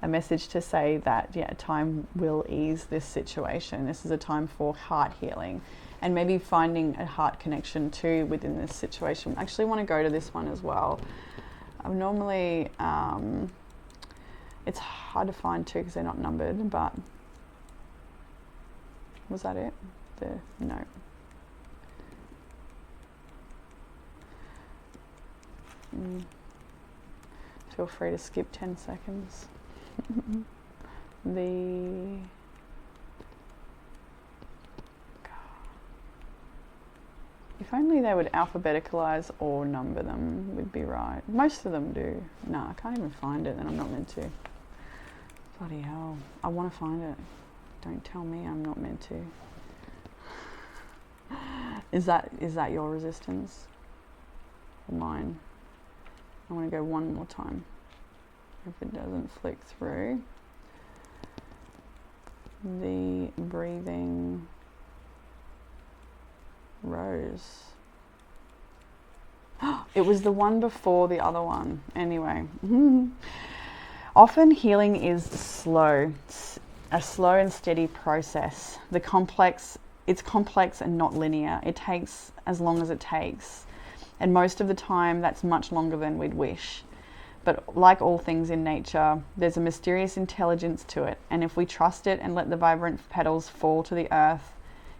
A message to say that, time will ease this situation. This is a time for heart healing and maybe finding a heart connection too within this situation. I actually want to go to this one as well. I'm normally, it's hard to find too because they're not numbered, but was that it? No. Feel free to skip 10 seconds. If only they would alphabeticalize or number them, would be right. Most of them do. No, I can't even find it, and I'm not meant to. Bloody hell. I want to find it. Don't tell me I'm not meant to. Is that your resistance? Or mine? I want to go one more time. If it doesn't flick through. The breathing rose. It was the one before the other one. Anyway. Often healing is slow. A slow and steady process. It's complex and not linear. It takes as long as it takes. And most of the time, that's much longer than we'd wish. But like all things in nature, there's a mysterious intelligence to it. And if we trust it and let the vibrant petals fall to the earth,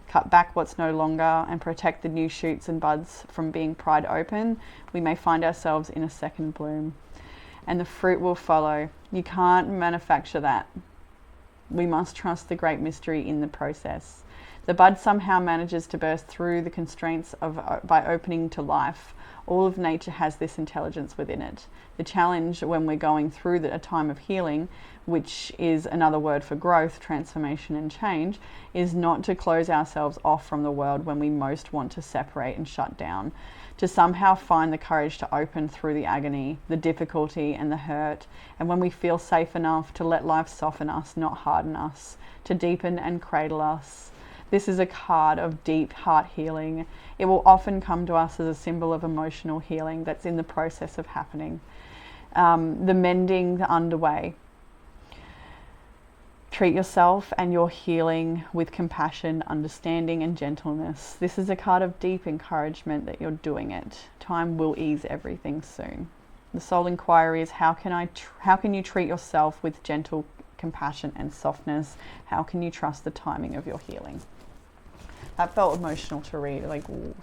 cut back what's no longer, and protect the new shoots and buds from being pried open, we may find ourselves in a second bloom. And the fruit will follow. You can't manufacture that. We must trust the great mystery in the process. The bud somehow manages to burst through the constraints by opening to life. All of nature has this intelligence within it. The challenge when we're going through a time of healing, which is another word for growth, transformation, and change, is not to close ourselves off from the world when we most want to separate and shut down. To somehow find the courage to open through the agony, the difficulty, and the hurt, and when we feel safe enough to let life soften us, not harden us, to deepen and cradle us. This is a card of deep heart healing. It will often come to us as a symbol of emotional healing that's in the process of happening. The mending underway. Treat yourself and your healing with compassion, understanding, and gentleness. This is a card of deep encouragement that you're doing it. Time will ease everything soon. The soul inquiry is how can you treat yourself with gentle compassion and softness? How can you trust the timing of your healing? That felt emotional to read, like ooh,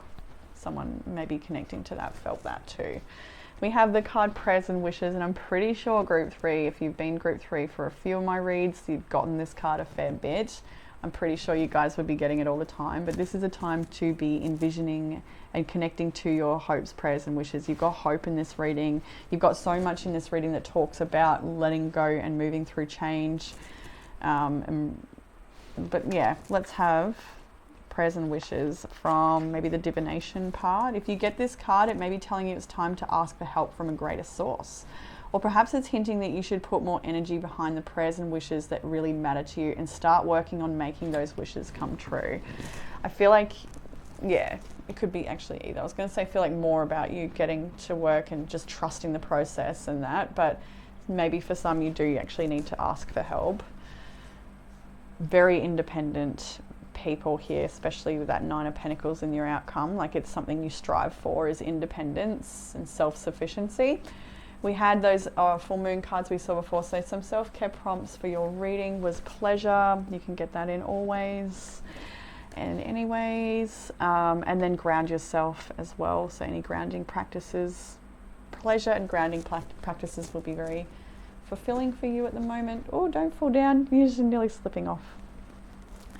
someone maybe connecting to that felt that too. We have the card prayers and wishes, and I'm pretty sure group 3, if you've been group 3 for a few of my reads, you've gotten this card a fair bit. I'm pretty sure you guys would be getting it all the time, but this is a time to be envisioning and connecting to your hopes, prayers, and wishes. You've got hope in this reading. You've got so much in this reading that talks about letting go and moving through change. But yeah, let's have prayers and wishes from maybe the divination part. If you get this card, it may be telling you it's time to ask for help from a greater source. Or perhaps it's hinting that you should put more energy behind the prayers and wishes that really matter to you and start working on making those wishes come true. I feel like, yeah, it could be actually either. I was going to say, I feel like more about you getting to work and just trusting the process and that, but maybe for some you do actually need to ask for help. Very independent people here, especially with that 9 of Pentacles in your outcome. Like, it's something you strive for, is independence and self-sufficiency. We had those full moon cards we saw before, so some self-care prompts for your reading was pleasure. You can get that in always and anyways, and then ground yourself as well. So any grounding practices, pleasure and grounding practices will be very fulfilling for you at the moment. Oh, don't fall down, you're just nearly slipping off.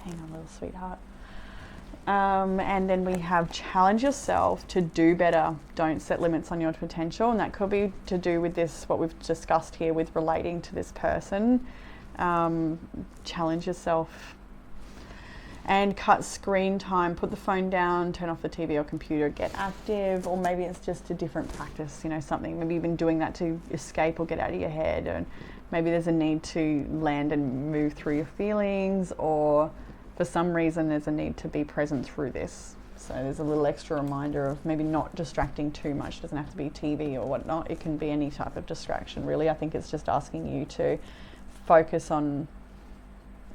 Hang on, little sweetheart. And then we have challenge yourself to do better. Don't set limits on your potential. And that could be to do with this, what we've discussed here with relating to this person. Challenge yourself and cut screen time. Put the phone down, turn off the TV or computer, get active. Or maybe it's just a different practice, you know, something. Maybe you've been doing that to escape or get out of your head. And maybe there's a need to land and move through your feelings, or for some reason there's a need to be present through this. So there's a little extra reminder of maybe not distracting too much. It doesn't have to be TV or whatnot. It can be any type of distraction, really. I think it's just asking you to focus on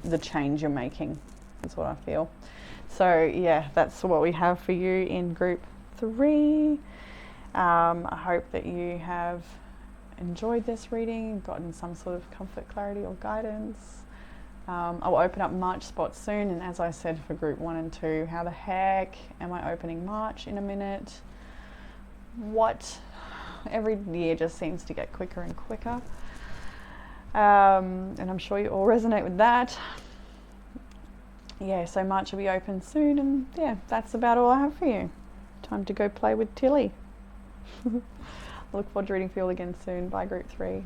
the change you're making, is what I feel. So yeah, that's what we have for you in group 3. I hope that you have enjoyed this reading, gotten some sort of comfort, clarity or guidance. I'll open up March spots soon, and as I said for group 1 and 2, how the heck am I opening March in a minute? What? Every year just seems to get quicker and quicker. And I'm sure you all resonate with that. Yeah, so March will be open soon, and yeah, that's about all I have for you. Time to go play with Tilly. I look forward to reading for you all again soon. Bye, group 3.